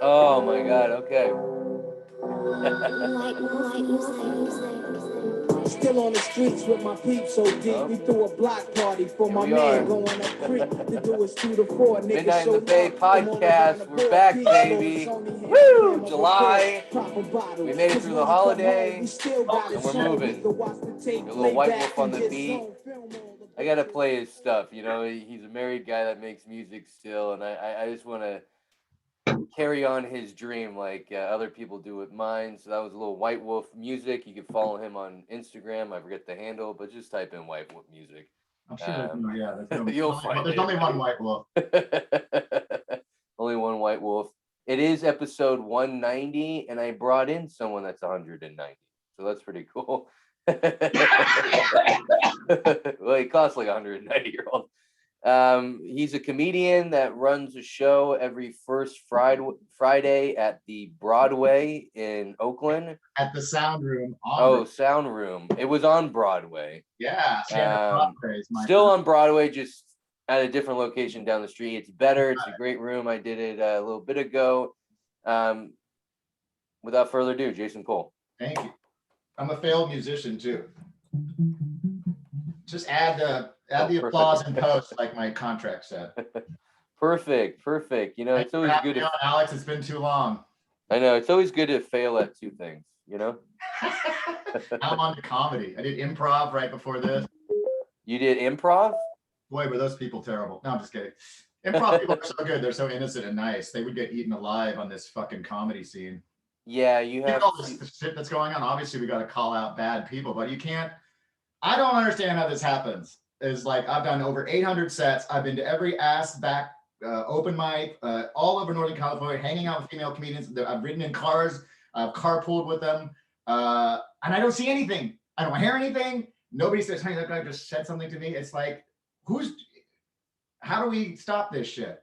Oh my God. Okay. Still on the streets with my peeps so deep. Oh. We threw a block party for Here my we are. man going up creek. The do is 2 to 4. Niggas Midnight in the showed Bay up from all around the podcast. We're board. back, Peace, baby. Lord, Tony, Woo! Hammer, July. pop a bottle. We made it 'Cause through when the we come home, holiday, we still got it and we're sewn. We moving. can watch the tape, A little play White back, Wolf on and the get beat. zoned. Film all the I gotta play his stuff. You know, he's a married guy that makes music still, and I just want to carry on his dream like other people do with mine. So that was a little White Wolf music. You can follow him on Instagram. I forget the handle, but just type in White Wolf music. I'm sure there's no, yeah, You'll find there's it. only one White Wolf. Only one White Wolf. It is episode 190, and I brought in someone that's 190. So that's pretty cool. Well, he costs like 190-year-old. He's a comedian that runs a show every first Friday at the Broadway in Oakland. At the Sound Room. Sound Room. It was on Broadway. Yeah. Still on Broadway, just at a different location down the street. It's better. It's a great room. I did it a little bit ago. Without further ado, Jason Cole. Thank you. I'm a failed musician too. Just add the applause in post, like my contract said. Perfect. You know, it's always good. Alex, it's been too long. I know, it's always good to fail at two things, you know? I'm on to comedy. I did improv right before this. You did improv? Boy, were those people terrible. No, I'm just kidding. Improv people are so good. They're so innocent and nice. They would get eaten alive on this fucking comedy scene. Yeah, you have all this shit that's going on. Obviously, we got to call out bad people, but you can't. I don't understand how this happens. It's like I've done over 800 sets. I've been to every ass back open mic all over Northern California, hanging out with female comedians. I've ridden in cars. I've carpooled with them, and I don't see anything. I don't hear anything. Nobody says, "Hey, that guy just said something to me." It's like, how do we stop this shit?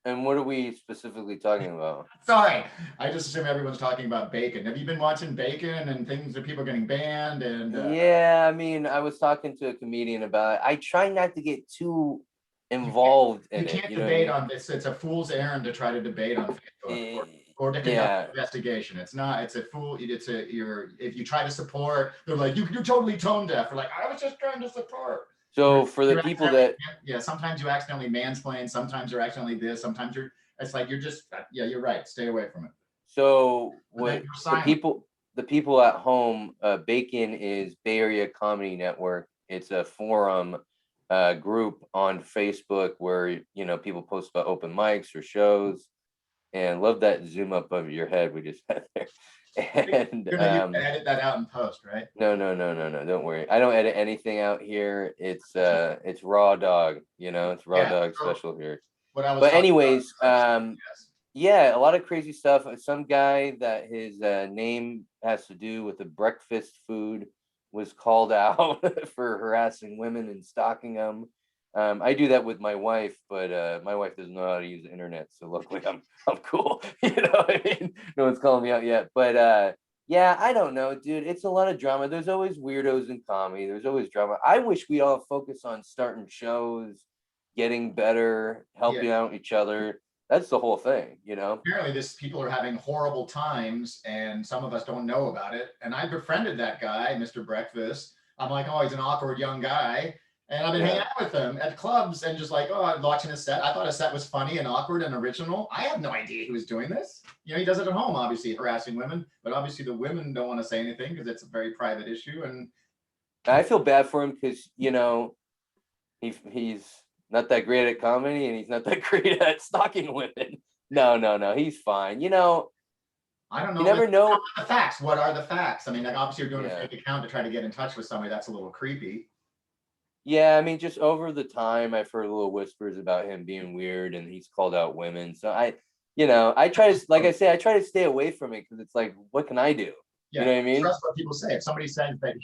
And what are we specifically talking about? Sorry, I just assume everyone's talking about Bacon. Have you been watching Bacon and things that people are getting banned? And yeah, I mean, I was talking to a comedian about it. I try not to get too involved in it. You can't debate on this. It's a fool's errand to try to debate on Facebook or to conduct investigation. It's not. It's a fool. If you try to support, they're like, you're totally tone deaf. Or like, I was just trying to support. So for the people that sometimes you accidentally mansplain, sometimes you're accidentally this, sometimes it's like you're just you're right. Stay away from it. So what the people at home, Bacon is Bay Area Comedy Network. It's a forum group on Facebook where people post about open mics or shows, and love that zoom up of your head we just had there. And you're gonna edit that out in post, right? No, don't worry. I don't edit anything out here. It's raw dog, it's raw dog special here. But anyways, yeah, a lot of crazy stuff. Some guy that his name has to do with the breakfast food was called out for harassing women and stalking them. I do that with my wife, but my wife doesn't know how to use the internet, so luckily I'm cool. You know what I mean? No one's calling me out yet, but yeah, I don't know, dude. It's a lot of drama. There's always weirdos in comedy. There's always drama. I wish we'd all focus on starting shows, getting better, helping out each other. That's the whole thing, Apparently, people are having horrible times, and some of us don't know about it. And I befriended that guy, Mr. Breakfast. I'm like, oh, he's an awkward young guy. And I've been hanging out with him at clubs and just like, I'm watching his set. I thought his set was funny and awkward and original. I have no idea he was doing this. He does it at home, obviously, harassing women. But obviously, the women don't want to say anything because it's a very private issue. And I feel bad for him because, he's not that great at comedy and he's not that great at stalking women. No, he's fine. I don't know. You never know the facts. What are the facts? I mean, like obviously you're doing a fake account to try to get in touch with somebody. That's a little creepy. Yeah, I mean, just over the time, I've heard little whispers about him being weird, and he's called out women. So I try to, like I say, I try to stay away from it because it's like, what can I do? Yeah, you know what I mean? Trust what people say. If somebody says that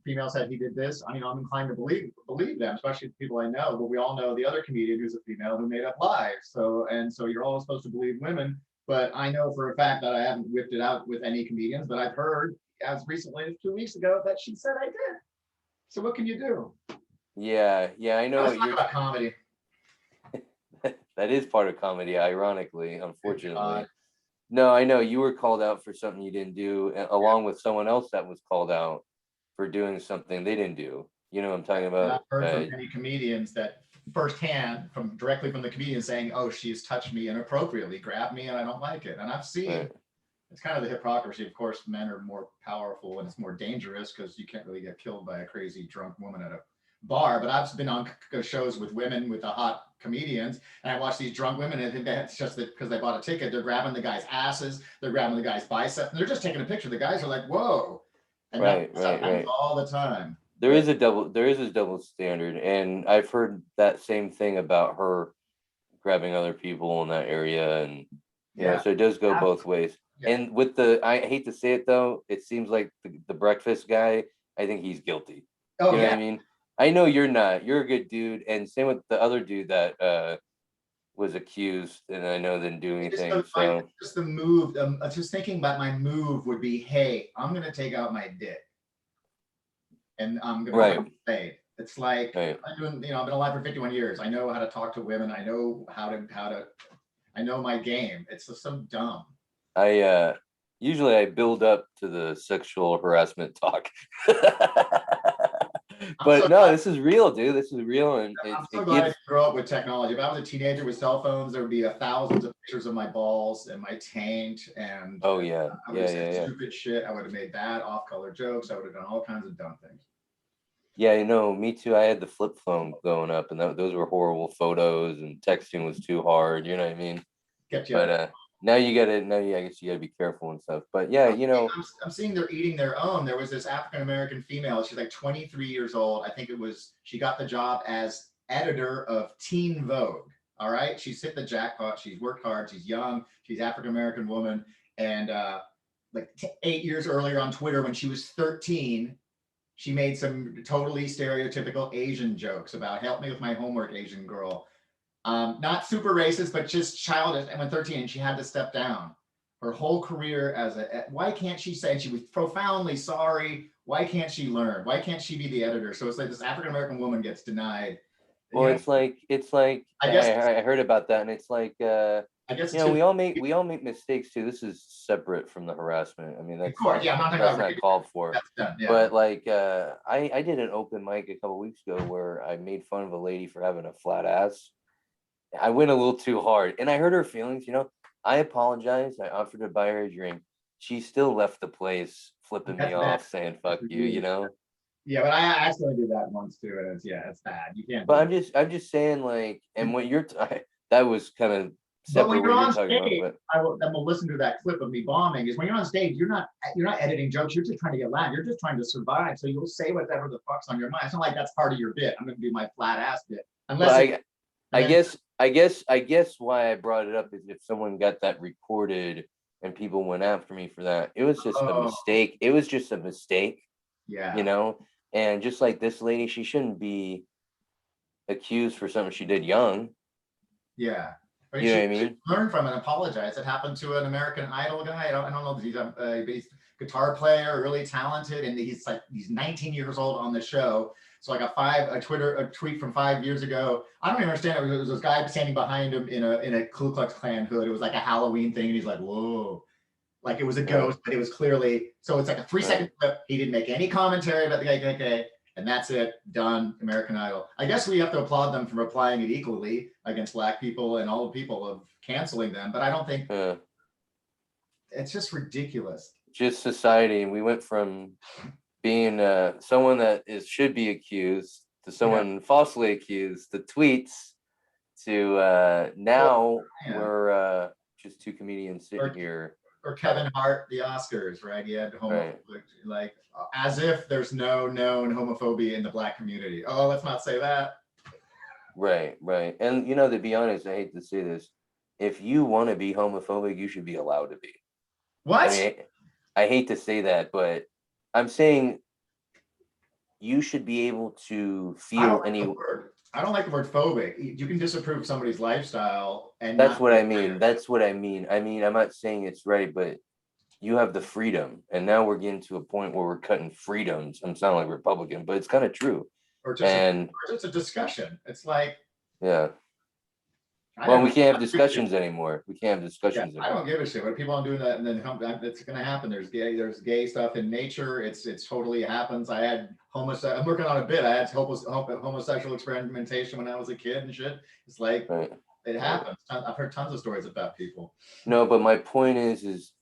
female said he did this, I'm inclined to believe them, especially people I know. But we all know the other comedian who's a female who made up lies. So you're all supposed to believe women. but I know for a fact that I haven't whipped it out with any comedians, but I've heard as recently as 2 weeks ago that she said I did. So what can you do? Yeah, I know Let's what talk you're. about comedy. That is part of comedy, ironically, unfortunately. No, I know you were called out for something you didn't do, along with someone else that was called out for doing something they didn't do. You know what I'm talking about? I've heard from many comedians that firsthand, directly from the comedian saying, "Oh, she's touched me inappropriately, grabbed me, and I don't like it." And I've seen it's kind of the hypocrisy. Of course, men are more powerful and it's more dangerous because you can't really get killed by a crazy drunk woman at a bar. But I've been on shows with women with the hot comedians, and I watch these drunk women, and I think that's just that because they bought a ticket, they're grabbing the guy's asses, they're grabbing the guy's biceps, and they're just taking a picture. The guys are like, "Whoa!" And that happens all the time. There is a double standard, and I've heard that same thing about her grabbing other people in that area, and so it does go both ways. Yeah. And with I hate to say it though, it seems like the breakfast guy, I think he's guilty. Oh, you know what I mean? I know you're not. You're a good dude, and same with the other dude that was accused, and I know didn't do anything. Just the move. Just thinking about my move would be, hey, I'm gonna take out my dick, and I'm gonna say it's like I'm doing. I've been alive for 51 years. I know how to talk to women. I know how to. I know my game. It's just so dumb. I build up to the sexual harassment talk. But no, this is real, dude. This is real, and I'm so glad I didn't grow up with technology. If I was a teenager with cell phones, there would be thousands of pictures of my balls and my taint, and I would have said stupid shit. I would have made bad off-color jokes. I would have done all kinds of dumb things. Yeah, me too. I had the flip phone going up, and those were horrible photos, and texting was too hard. You know what I mean? But now I guess you gotta be careful and stuff. But yeah, I'm seeing they're eating their own. There was this African-American female. She's like 23 years old. I think she got the job as editor of Teen Vogue. All right. She's hit the jackpot. She's worked hard. She's young. She's African-American woman. And 8 years earlier on Twitter, when she was 13, she made some totally stereotypical Asian jokes about "help me with my homework, Asian girl." Not super racist, but just childish. And when 13, and she had to step down. Her whole career why can't she say she was profoundly sorry? Why can't she learn? Why can't she be the editor? So it's like this African-American woman gets denied. Well, it's like I guess I heard about that, and it's like I guess we all make mistakes too. This is separate from the harassment. I mean, that's I'm not talking about not called for. That's done, yeah. But like I did an open mic a couple weeks ago where I made fun of a lady for having a flat ass. I went a little too hard, and I hurt her feelings. I apologized. I offered to buy her a drink. She still left the place, flipping me off, saying "fuck you." Yeah, but I actually did that once too, and it's bad. You can't. But I'm just saying, like, and what that was kind of separate. But when you're on stage, I will listen to that clip of me bombing. Is when you're on stage, you're not editing jokes. You're just trying to get laughed. You're just trying to survive. So you'll say whatever the fuck's on your mind. It's not like that's part of your bit. I'm going to do my flat ass bit, unless. I guess why I brought it up is if someone got that recorded and people went after me for that, it was just a mistake. It was just a mistake. Yeah. And just like this lady, she shouldn't be accused for something she did young. Yeah. But you know what I mean? Learn from it and apologize. It happened to an American Idol guy. I don't know. He's a guitar player, really talented, and he's 19 years old on the show. So like a tweet from 5 years ago. I don't even understand it. It was this guy standing behind him in a Ku Klux Klan hood. It was like a Halloween thing, and he's like, "Whoa." Like it was a ghost, but it was clearly, so it's like a 3-second clip. He didn't make any commentary about the KKK, and that's it. Done. American Idol. I guess we have to applaud them for applying it equally against Black people and all the people of canceling them. But I don't think it's just ridiculous. Just society, and we went from being someone that should be accused to someone falsely accused. The tweets to now we're just two comedians sitting here. Or Kevin Hart, the Oscars, right? He had like as if there's no known homophobia in the Black community. Oh, let's not say that. Right. And to be honest, I hate to say this. If you want to be homophobic, you should be allowed to be. What? I hate to say that, but I'm saying you should be able to feel any. I don't like the word phobic. You can disapprove somebody's lifestyle and That's not what I mean. That's what I mean. I mean, I'm not saying it's right, but you have the freedom. And now we're getting to a point where we're cutting freedoms. I'm sounding like Republican, but it's kind of true. or And just a discussion. It's like, yeah. Well, we can't have discussions anymore. We can't have discussions I don't give a shit. What people are doing that, and then it's going to happen. There's gay stuff in nature. It's totally happens. I had I'm working on a bit. I had homosexual experimentation when I was a kid and shit. It's like it happens. I've heard tons of stories about people. No, but my point is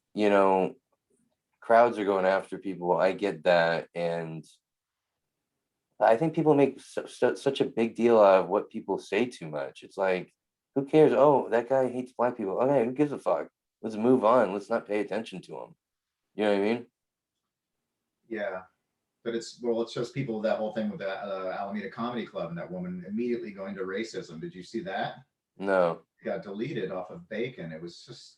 crowds are going after people. I get that, and I think people make such a big deal out of what people say too much. It's like, who cares? Oh, that guy hates black people. Okay, who gives a fuck? Let's move on. Let's not pay attention to him. You know what I mean? Yeah, but it's just people. That whole thing with the Alameda Comedy Club and that woman immediately going to racism. Did you see that? No. It got deleted off of Bacon. It was just.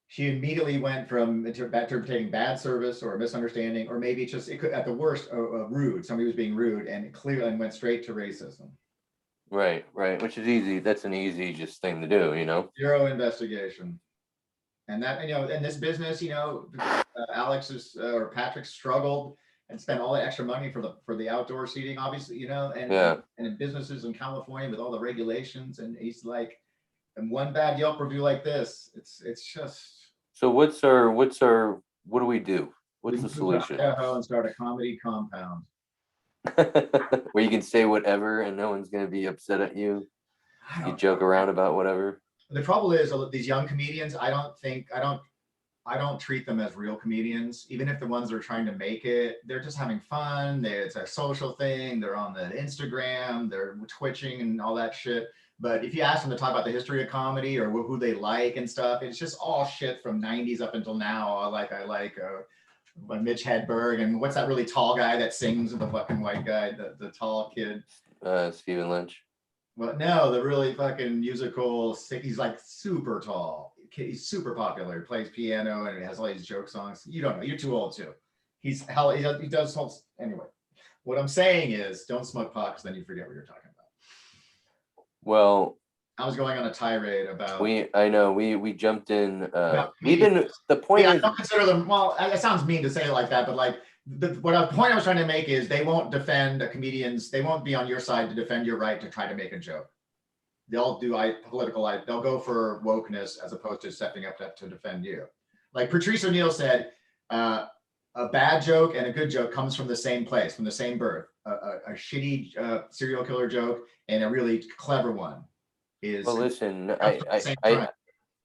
She immediately went from interpreting bad service or a misunderstanding, or maybe just it could, at the worst, rude. Somebody was being rude, and clearly went straight to racism. Right, which is easy. That's an easy just thing to do, Zero investigation, and that in this business, Alex or Patrick struggled and spent all the extra money for the outdoor seating, obviously, and in businesses in California with all the regulations, and he's like. And one bad Yelp review like this, it's just. So what do we do? What's the solution? And start a comedy compound. Where you can say whatever and no one's going to be upset at you. You joke around about whatever. The trouble is these young comedians, I don't treat them as real comedians, even if the ones that are trying to make it, they're just having fun. It's a social thing. They're on the Instagram, they're twitching and all that shit. But if you ask them to talk about the history of comedy or who they like and stuff, it's just all shit from 90s up until now. I like Mitch Hedberg, and what's that really tall guy that sings with the fucking white guy, the tall kid? Stephen Lynch. Well, no, the really fucking musical, he's like super tall. He's super popular. He plays piano and he has all these joke songs. You don't know. You're too old too. He does anyway. What I'm saying is don't smoke pot because then you forget what you're talking about. Well, I was going on a tirade about. I know we jumped in. The point is. I don't consider them. Well, it sounds mean to say it like that, but like the point I was trying to make is they won't defend comedians. They won't be on your side to defend your right to try to make a joke. They'll do they'll go for wokeness as opposed to stepping up to defend you. Like Patrice O'Neill said, a bad joke and a good joke comes from the same place, from the same birth. A shitty serial killer joke and a really clever one is. Well, listen,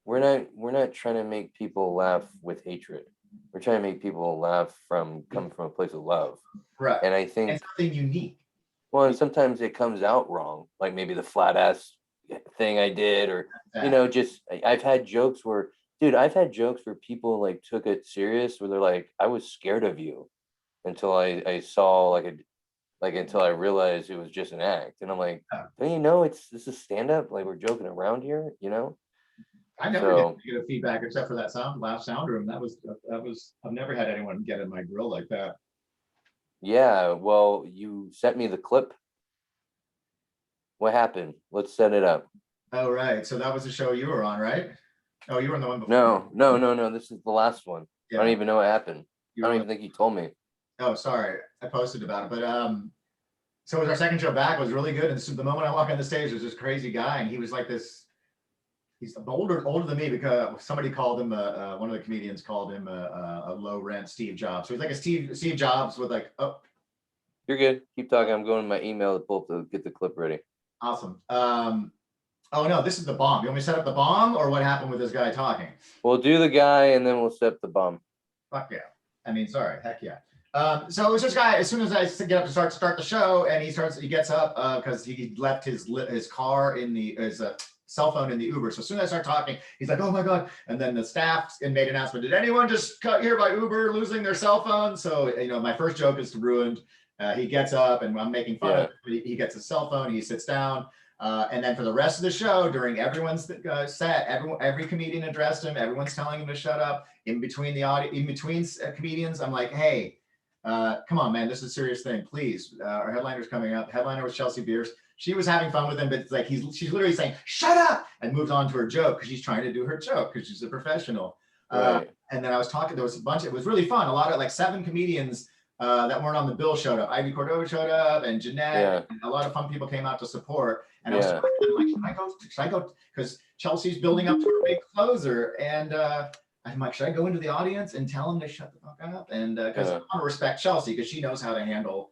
we're not trying to make people laugh with hatred. We're trying to make people laugh come from a place of love. Right. And I think it's something unique. Well, and sometimes it comes out wrong, like maybe the flat ass thing I did, or just I've had jokes where people like took it serious, where they're like, I was scared of you until I saw until I realized it was just an act, and I'm like, don't you know this is stand up? Like, we're joking around here, I never get a feedback except for that last sound room. That was I've never had anyone get in my grill like that. Yeah, well, you sent me the clip. What happened? Let's set it up. Oh, right. So that was the show you were on, right? Oh, you were on the one before. No. This is the last one. Yeah. I don't even know what happened. I don't even think you told me. Oh, sorry. I posted about it. But so it was our second show back. It was really good. And so the moment I walk on the stage, there's this crazy guy, and he was like this. He's older than me because somebody called him one of the comedians called him a low rent Steve Jobs. So he's like a Steve Jobs with like, oh. You're good. Keep talking. I'm going to my email to pull up to get the clip ready. Awesome. Oh no, this is the bomb. You want me to set up the bomb, or what happened with this guy talking? We'll do the guy and then we'll set up the bomb. Fuck yeah. Heck yeah. So it was this guy, as soon as I get up to start the show, and he gets up because he left his car in his cell phone in the Uber. So as soon as I start talking, he's like, oh my God. And then the staff made an announcement. Did anyone just cut here by Uber losing their cell phone? So, my first joke is ruined. He gets up and I'm making fun of him. He gets his cell phone, he sits down. And then for the rest of the show, during everyone's set, every comedian addressed him. Everyone's telling him to shut up. In between comedians, I'm like, hey, Come on, man, this is a serious thing. Please, our headliner's coming up. Headliner was Chelsea Bierce. She was having fun with him, but it's like she's literally saying, shut up, and moves on to her joke because she's trying to do her joke because she's a professional. Right. And then I was talking, there was a bunch, it was really fun. A lot of like 7 comedians that weren't on the bill showed up. Ivy Cordova showed up and Jeanette, and a lot of fun people came out to support. And I was like, should I go? Because Chelsea's building up to a big closer. And I'm like, should I go into the audience and tell them to shut the fuck up? And because I want to respect Chelsea because she knows how to handle.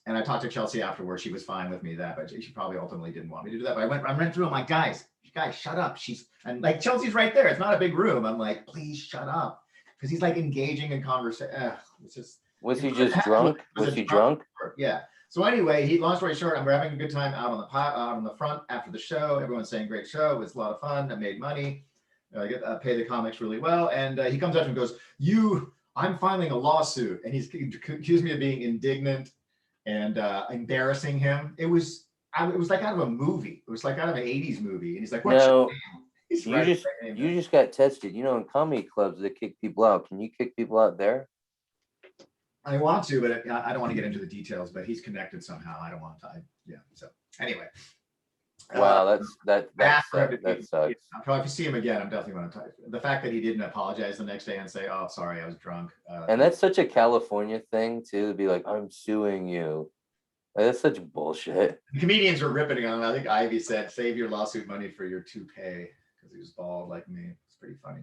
And I talked to Chelsea afterwards. She was fine with me that, but she probably ultimately didn't want me to do that. But I went through. I'm like, guys, shut up. And like Chelsea's right there. It's not a big room. I'm like, please shut up, because he's like engaging in conversation. It's just. Was he just drunk? Was he drunk? Yeah. So anyway, long story short, we're having a good time out on the front after the show. Everyone's saying great show. It was a lot of fun. I made money. I get pay the comics really well. And he comes up and goes, I'm filing a lawsuit. And he's accused me of being indignant and embarrassing him. It was like out of a movie. It was like out of an 80s movie. And he's like, what's your name? You just got tested. You know, in comedy clubs, they kick people out. Can you kick people out there? I want to, but I don't want to get into the details, but he's connected somehow. I don't want to. Yeah. So anyway. Wow, that sucks. If you see him again, I'm definitely going to talk. The fact that he didn't apologize the next day and say, "Oh, sorry, I was drunk." And that's such a California thing too, to be like, "I'm suing you." Like, that's such bullshit. The comedians were ripping on him. I think Ivy said, "Save your lawsuit money for your toupee," because he was bald like me. It's pretty funny.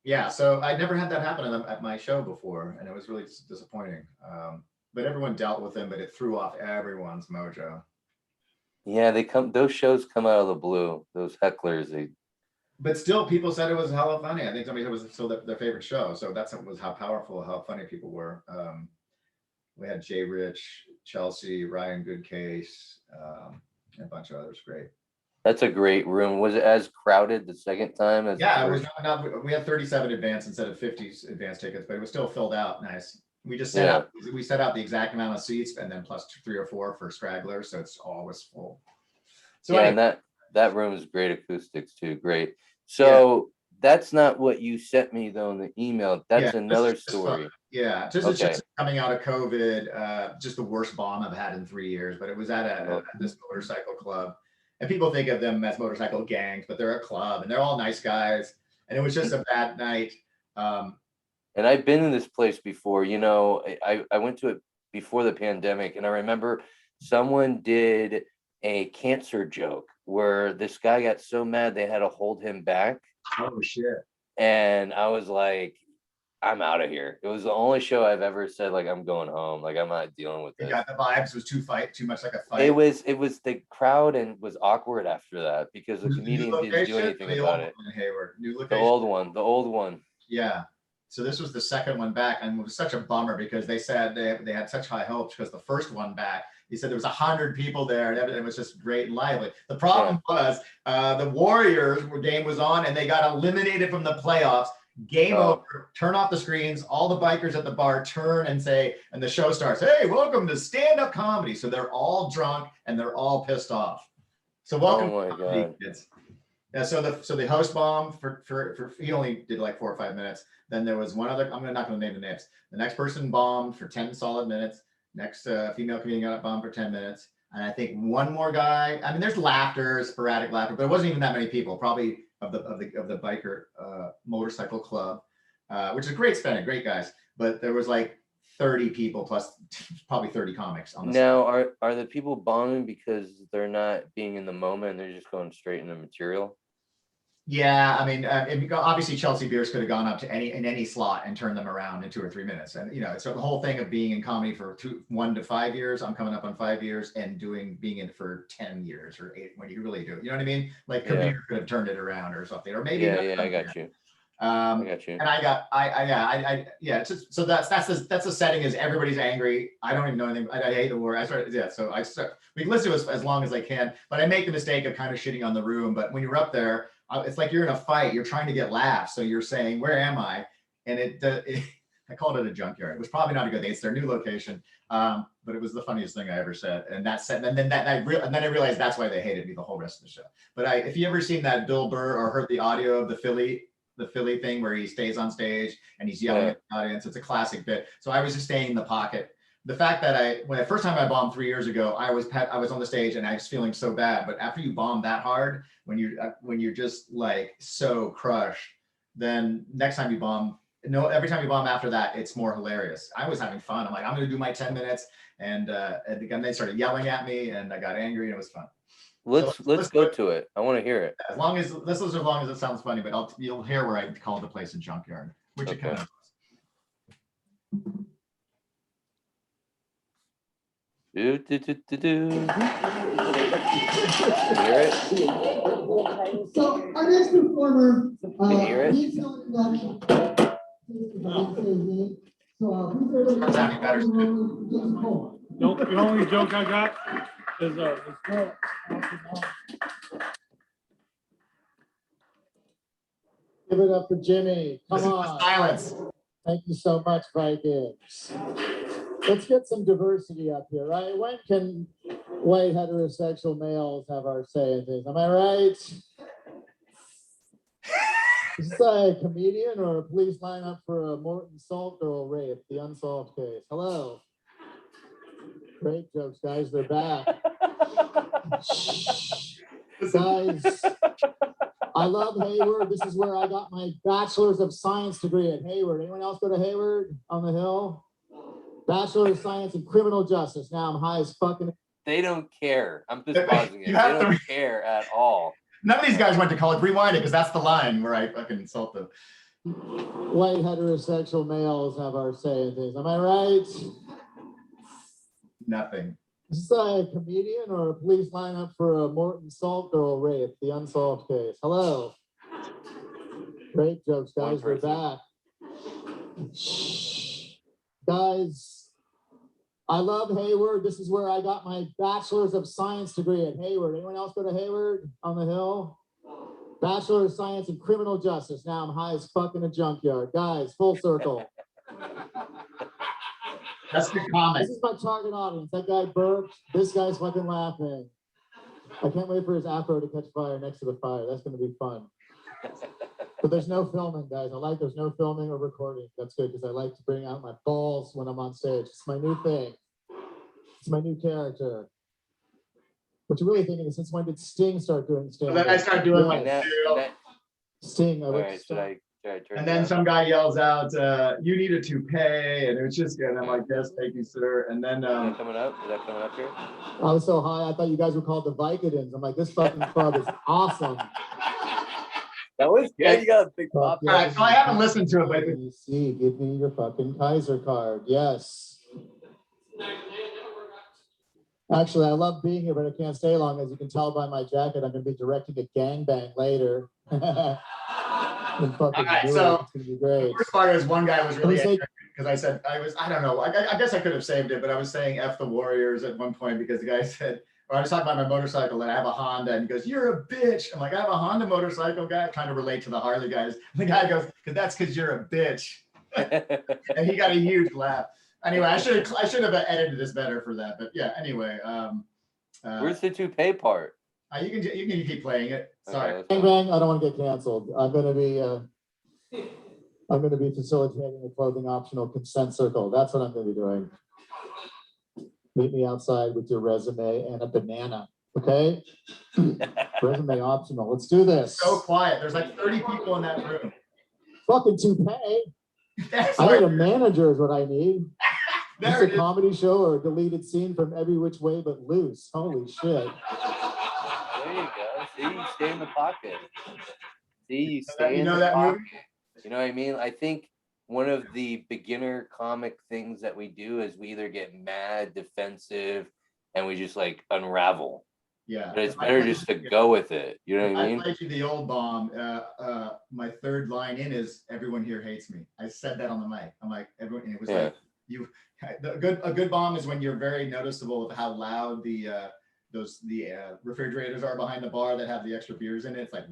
Yeah, so I never had that happen at my show before, and it was really disappointing. But everyone dealt with him, but it threw off everyone's mojo. Yeah, those shows come out of the blue. Those hecklers, But still, people said it was hella funny. I think somebody said it was still their favorite show. So was how powerful, how funny people were. We had Jay Rich, Chelsea, Ryan Goodcase, and a bunch of others. Great. That's a great room. Was it as crowded the second time as? Yeah, it was we had 37 advance instead of 50 advance tickets, but it was still filled out. Nice. We just set out the exact amount of seats and then plus 3 or 4 for stragglers, so it's always full. So yeah, anyway. And that room is great acoustics too. Great. So that's not what you sent me though in the email. That's another story. Yeah, it's just coming out of COVID, just the worst bomb I've had in 3 years. But it was at this motorcycle club, and people think of them as motorcycle gangs, but they're a club and they're all nice guys. And it was just a bad night. And I've been in this place before. You know, I went to it before the pandemic, and I remember someone did a cancer joke where this guy got so mad they had to hold him back. Oh shit. And I was like, I'm out of here. It was the only show I've ever said, like, I'm going home. Like, I'm not dealing with this. You got the vibes. It was too much like a fight. It was the crowd and was awkward after that because the comedians didn't do anything about it. Hayward. New location. The old one. Yeah. So this was the second one back, and it was such a bummer because they said they had such high hopes because the first one back, he said there was 100 people there and everything was just great and lively. The problem was the Warriors game was on and they got eliminated from the playoffs. Game over. Turn off the screens. All the bikers at the bar turn and say, and the show starts, "Hey, welcome to stand-up comedy." So they're all drunk and they're all pissed off. So welcome to comedy, kids. Yeah, so the host bombed for he only did like 4 or 5 minutes. Then there was one other, I'm not going to name the names. The next person bombed for 10 solid minutes. Next female comedian got bombed for 10 minutes. And I think one more guy, I mean, there's laughter, sporadic laughter, but it wasn't even that many people, probably of the biker motorcycle club, which is a great spending, great guys. But there was like 30 people plus probably 30 comics on the now side. Are the people bombing because they're not being in the moment and they're just going straight into material? Yeah, I mean, obviously Chelsea Bierce could have gone up to any slot and turned them around in 2 or 3 minutes. And, you know, so the whole thing of being in comedy for 1 to 5 years, I'm coming up on 5 years, and being in for 10 years or 8 when you really do. You know what I mean? Like Kabir could have turned it around or something, or maybe. Yeah, I got you. I got you. And it's just, so that's the setting is everybody's angry. I don't even know anything. I hate the war. We can listen to it as long as I can, but I make the mistake of kind of shitting on the room. But when you're up there, it's like you're in a fight. You're trying to get laughs. So you're saying, "Where am I?" And I called it a junkyard. It was probably not a good thing. It's their new location. But it was the funniest thing I ever said. And then I realized that's why they hated me the whole rest of the show. But if you ever seen that Bill Burr or heard the audio of the Philly the Philly thing where he stays on stage and he's yelling at the audience. It's a classic bit. So I was just staying in the pocket. The fact that when the first time I bombed 3 years ago, I was on the stage and I was feeling so bad. But after you bomb that hard, when you're just like so crushed, then next time you bomb, every time you bomb after that, it's more hilarious. I was having fun. I'm like, I'm gonna do my 10 minutes, and they started yelling at me, and I got angry, and it was fun. Let's go to it. I want to hear it. As long as it sounds funny, but you'll hear where I called the place a junkyard, which it kind of. Do. Hear it? So our next performer, Can you hear it? needs no introduction. So please Sounding better. The only joke I got is this girl. Give it up for Jimmy. Come Listen to on. the silence. Thank you so much, Vikings. Let's get some diversity up here, right? When can white heterosexual males have our say in things? Am I right? Is this a comedian or a police lineup for a Morton Salt girl rape, the unsolved case? Hello. Great jokes, guys. They're back. Shh. Guys, I love Hayward. This is where I got my bachelor's of science degree at Hayward. Anyone else go to Hayward on the hill? Bachelor of Science in Criminal Justice. Now I'm high as fucking. They don't care. I'm just pausing it. They have don't to- care at all. None of these guys went to college. Rewind it, because that's the line where I fucking insult them. White heterosexual males have our say in things. Am I right? Nothing. Is this a comedian or a police lineup for a Morton Salt girl rape, the unsolved case? Hello. Great jokes, guys. We're back. Shh. Guys, I love Hayward. This is where I got my bachelor's of science degree at Hayward. Anyone else go to Hayward on the hill? Bachelor of Science in Criminal Justice. Now I'm high as fuck in a junkyard. Guys, full circle. That's the comment. This is my target audience. That guy burped. This guy's fucking laughing. I can't wait for his afro to catch fire next to the fire. That's going to be fun. But there's no filming, guys. There's no filming or recording. That's good because I like to bring out my balls when I'm on stage. It's my new thing. It's my new character. What you're really thinking is, since when did Sting start doing stand-up? Then I start doing And that, Sting. all right, should I turn And it then down? some guy yells out, "You need a toupee," and it was just good. And I'm like, "Yes, thank you, sir." And then Is that coming up? Is that coming up here? I was so high, I thought you guys were called the Vicodins. I'm like, this fucking club is awesome. That was good. You got a big pop. all right, so I haven't listened to it, but You see, give me your fucking Kaiser card. Yes. Actually, I love being here, but I can't stay long. As you can tell by my jacket, I'm going to be directing a gangbang later. All right, so it's going to be great. the first part is one guy was really Let me say- angry because I said I don't know. I guess I could have saved it, but I was saying "F the Warriors" at one point because the guy said, or I was talking about my motorcycle and I have a Honda, and he goes, "You're a bitch." I'm like, "I have a Honda motorcycle, guy," trying to relate to the Harley guys. And the guy goes, "That's because you're a bitch," and he got a huge laugh. Anyway, I should have edited this better for that, but yeah. Anyway, Where's the toupee part? you can keep playing it. Sorry. Okay, that's Bang fine. bang! I don't want to get canceled. I'm going to be facilitating a clothing optional consent circle. That's what I'm going to be doing. Meet me outside with your resume and a banana. Okay? Resume optional. Let's do this. So quiet. There's like 30 people in that room. Fucking toupee. That's I like, need a manager is what I need. This there is it a is. comedy show or a deleted scene from Every Which Way But Loose. Holy shit. There you go. See, you stay in the pocket. See, you stay You in know the that pocket. movie? You know what I mean? I think one of the beginner comic things that we do is we either get mad, defensive, and we just like unravel. Yeah. But it's better just to go with it. You know what I I mean? played you the old bomb. My third line in is "Everyone here hates me." I said that on the mic. I'm like, everyone. And it was Yeah. like a good bomb is when you're very noticeable of how loud the refrigerators are behind the bar that have the extra beers in it. It's like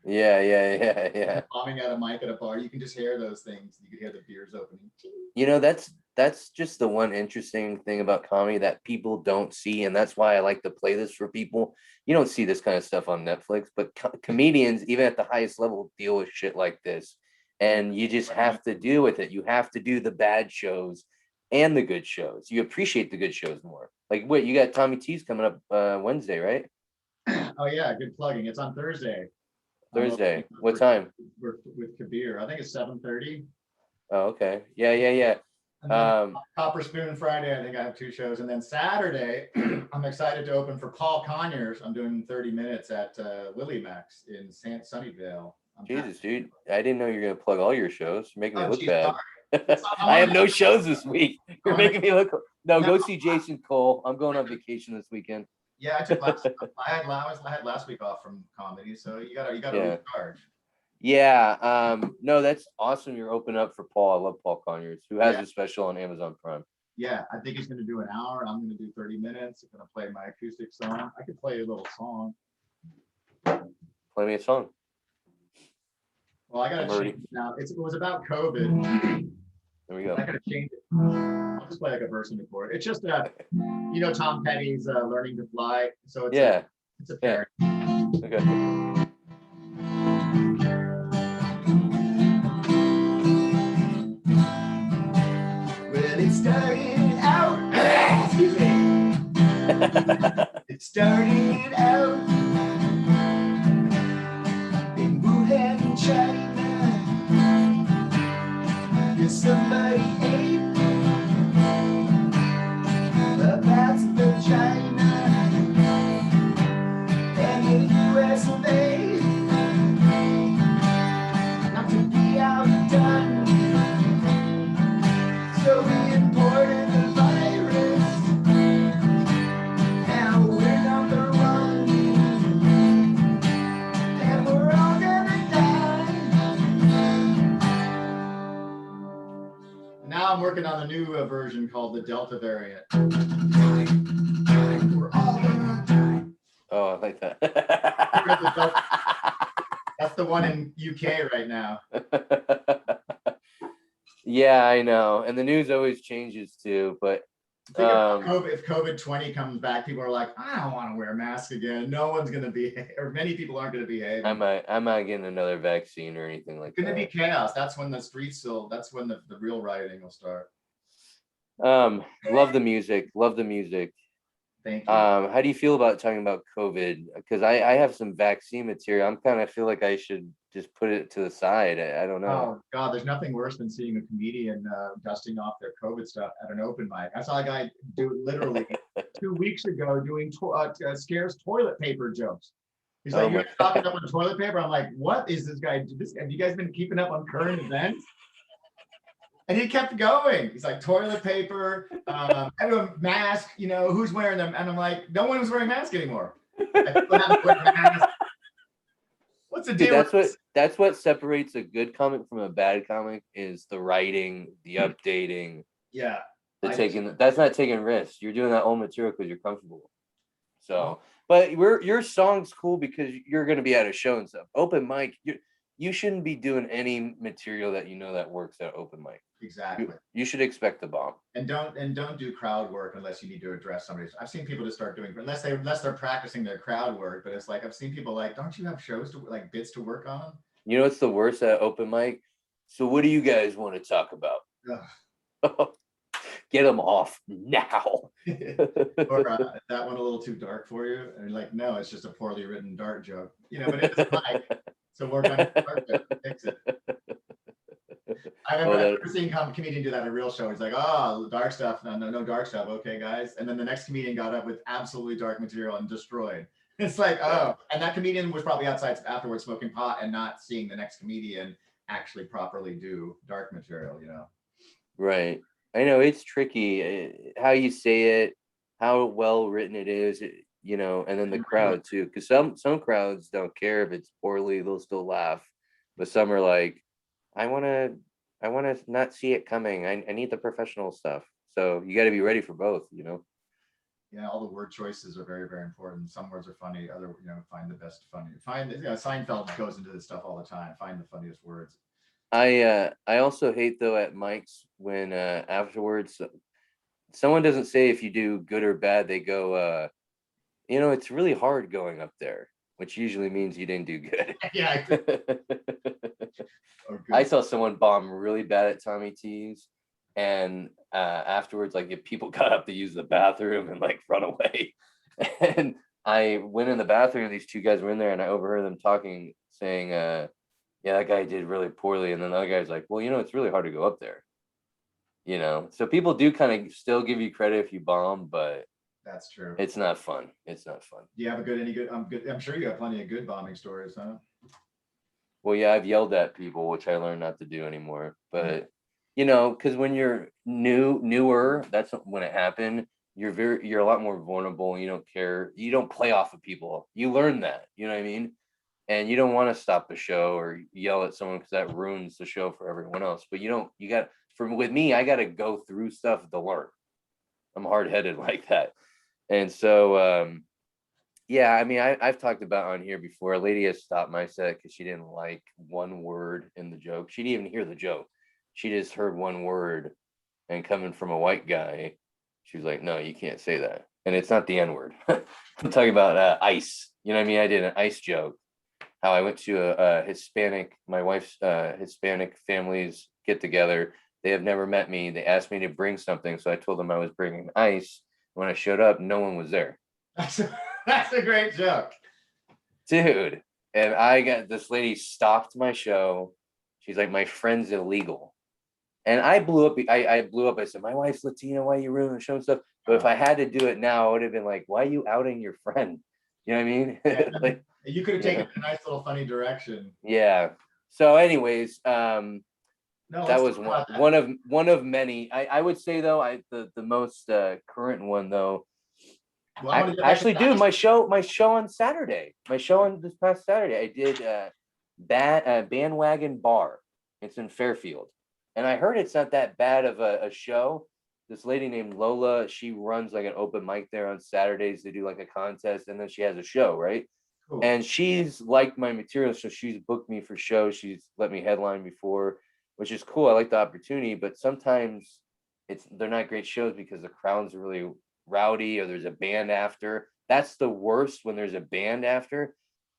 Yeah. bombing at a mic at a bar. You can just hear those things. You can hear the beers opening. You know, that's that's just the one interesting thing about comedy that people don't see, and that's why I like to play this for people. You don't see this kind of stuff on Netflix, but comedians, even at the highest level, deal with shit like this, and you just have to deal with it. You have to do the bad shows and the good shows. You appreciate the good shows more. Like, what, you got Tommy T's coming up Wednesday, right? Oh yeah, good plugging. It's on Thursday. Thursday. What time? With Kabir. I think it's 7:30. Oh, okay. Yeah. And then Copper Spoon Friday, I think I have 2 shows. And then Saturday, I'm excited to open for Paul Conyers. I'm doing 30 minutes at Lily Max in Sunnyvale. Jesus, dude. I didn't know you were gonna plug all your shows. You're making me look geez, bad. It's I have no shows this week. You're Oh, making me look. No, No. go see Jason Cole. I'm going on vacation this weekend. Yeah, I had last week off from comedy, so you gotta Yeah. recharge. Yeah. No, that's awesome. You're open up for Paul. I love Paul Conyers, who has Yeah. a special on Amazon Prime. Yeah, I think he's gonna do an hour. I'm gonna do 30 minutes. I'm gonna play my acoustic song. I could play a little song. Play me a song. Well, I gotta I'm already- change it now. It was about COVID. There we go. I gotta change it. I'll just play like a verse and a chord. It's just Tom Petty's Learning to Fly. So it's Yeah. it's a Yeah. parody. Okay. Well, it started out. Excuse me. It started out in Wuhan, China. Yes, somebody ate a bat's vagina, and the US of A, not to be outdone. So we imported the virus. Now we're on the run, and we're all gonna die. Now I'm working on a new version called the Delta variant. We're all gonna die. Oh, I like that. That's the one in UK right now. Yeah, I know. And the news always changes too, but Think about COVID, if COVID-20 comes back, people are like, I don't want to wear a mask again. No one's gonna behave, or many people aren't gonna behave. I'm not getting another vaccine or anything like It's gonna be that. chaos. That's when the streets that's when the real rioting will start. Love the music. Love the music. Thank you. How do you feel about talking about COVID? Because I have some vaccine material. I'm kind of feel like I should just put it to the side. I don't know. Oh God, there's nothing worse than seeing a comedian dusting off their COVID stuff at an open mic. I saw a guy do it literally 2 weeks ago doing scarce toilet paper jokes. He's like, Oh my you're talking up on toilet paper. I'm like, what is this guy? Have you guys been keeping up on current events? And he kept going. He's like, toilet paper, everyone mask, who's wearing them? And I'm like, no one was wearing masks anymore. What's the deal? Dude, that's what separates a good comic from a bad comic is the writing, the updating, Yeah. that's not taking risks. You're doing that old material because you're comfortable. So, but your song's cool because you're gonna be at a show and stuff. Open mic, you shouldn't be doing any material that that works at open mic. Exactly. You should expect the bomb. And don't do crowd work unless you need to address somebody. I've seen people just start doing unless they're practicing their crowd work. But it's like I've seen people like, don't you have shows to like bits to work on? You know what's the worst at open mic? So what do you guys want to talk about? Get them off now. Or that one a little too dark for you? And you're like, no, it's just a poorly written dark joke. But it's like, so work on it, fix it. I've never seen a comedian do that at a real show. He's like, oh, dark stuff. No dark stuff. Okay, guys. And then the next comedian got up with absolutely dark material and destroyed. It's like, oh, and that comedian was probably outside afterwards smoking pot and not seeing the next comedian actually properly do dark material, Right. I know it's tricky how you say it, how well written it is, and then the crowd too. Because some crowds don't care if it's poorly, they'll still laugh. But some are like, I want to not see it coming. I need the professional stuff. So you got to be ready for both, Yeah, all the word choices are very, very important. Some words are funny, find the best funny. Seinfeld goes into this stuff all the time. Find the funniest words. I also hate though at mics when afterwards someone doesn't say if you do good or bad. They go, it's really hard going up there, which usually means you didn't do good. Yeah. I saw someone bomb really bad at Tommy T's, and afterwards, like if people got up to use the bathroom and like run away, and I went in the bathroom. These two guys were in there, and I overheard them talking, saying, "Yeah, that guy did really poorly." And then the other guy's like, "Well, it's really hard to go up there." So people do kind of still give you credit if you bomb, but that's true. it's not fun. It's not fun. Do you have any good? I'm sure you have plenty of good bombing stories, huh? Well, yeah, I've yelled at people, which I learned not to do anymore. But because when you're newer, that's when it happened. You're a lot more vulnerable. You don't care. You don't play off of people. You learn that. You know what I mean? And you don't want to stop the show or yell at someone because that ruins the show for everyone else. But with me, I got to go through stuff to learn. I'm hard-headed like that. And so, yeah, I mean, I've talked about on here before. A lady has stopped my set because she didn't like one word in the joke. She didn't even hear the joke. She just heard one word, and coming from a white guy, she was like, "No, you can't say that." And it's not the N word. I'm talking about ice. You know what I mean? I did an ice joke. How I went to a Hispanic, my wife's Hispanic families get together. They have never met me. They asked me to bring something, so I told them I was bringing ice. When I showed up, no one was there. That's a great joke, dude. And I got this lady stopped my show. She's like, "My friend's illegal," and I blew up. I blew up. I said, "My wife's Latina. Why are you ruining the show and stuff?" But if I had to do it now, I would have been like, "Why are you outing your friend?" You know what I mean? Yeah, like, you could have taken a nice little funny direction. Yeah. So, anyways, no, that was one of many. I would say though, the most current one though. Well, actually, dude, my show on Saturday, on this past Saturday, I did Bandwagon Bar. It's in Fairfield, and I heard it's not that bad of a show. This lady named Lola, she runs like an open mic there on Saturdays. They do like a contest, and then she has a show, right? Cool. And she's liked my material, so she's booked me for shows. She's let me headline before, which is cool. I like the opportunity, but sometimes they're not great shows because the crowd's really rowdy or there's a band after. That's the worst, when there's a band after.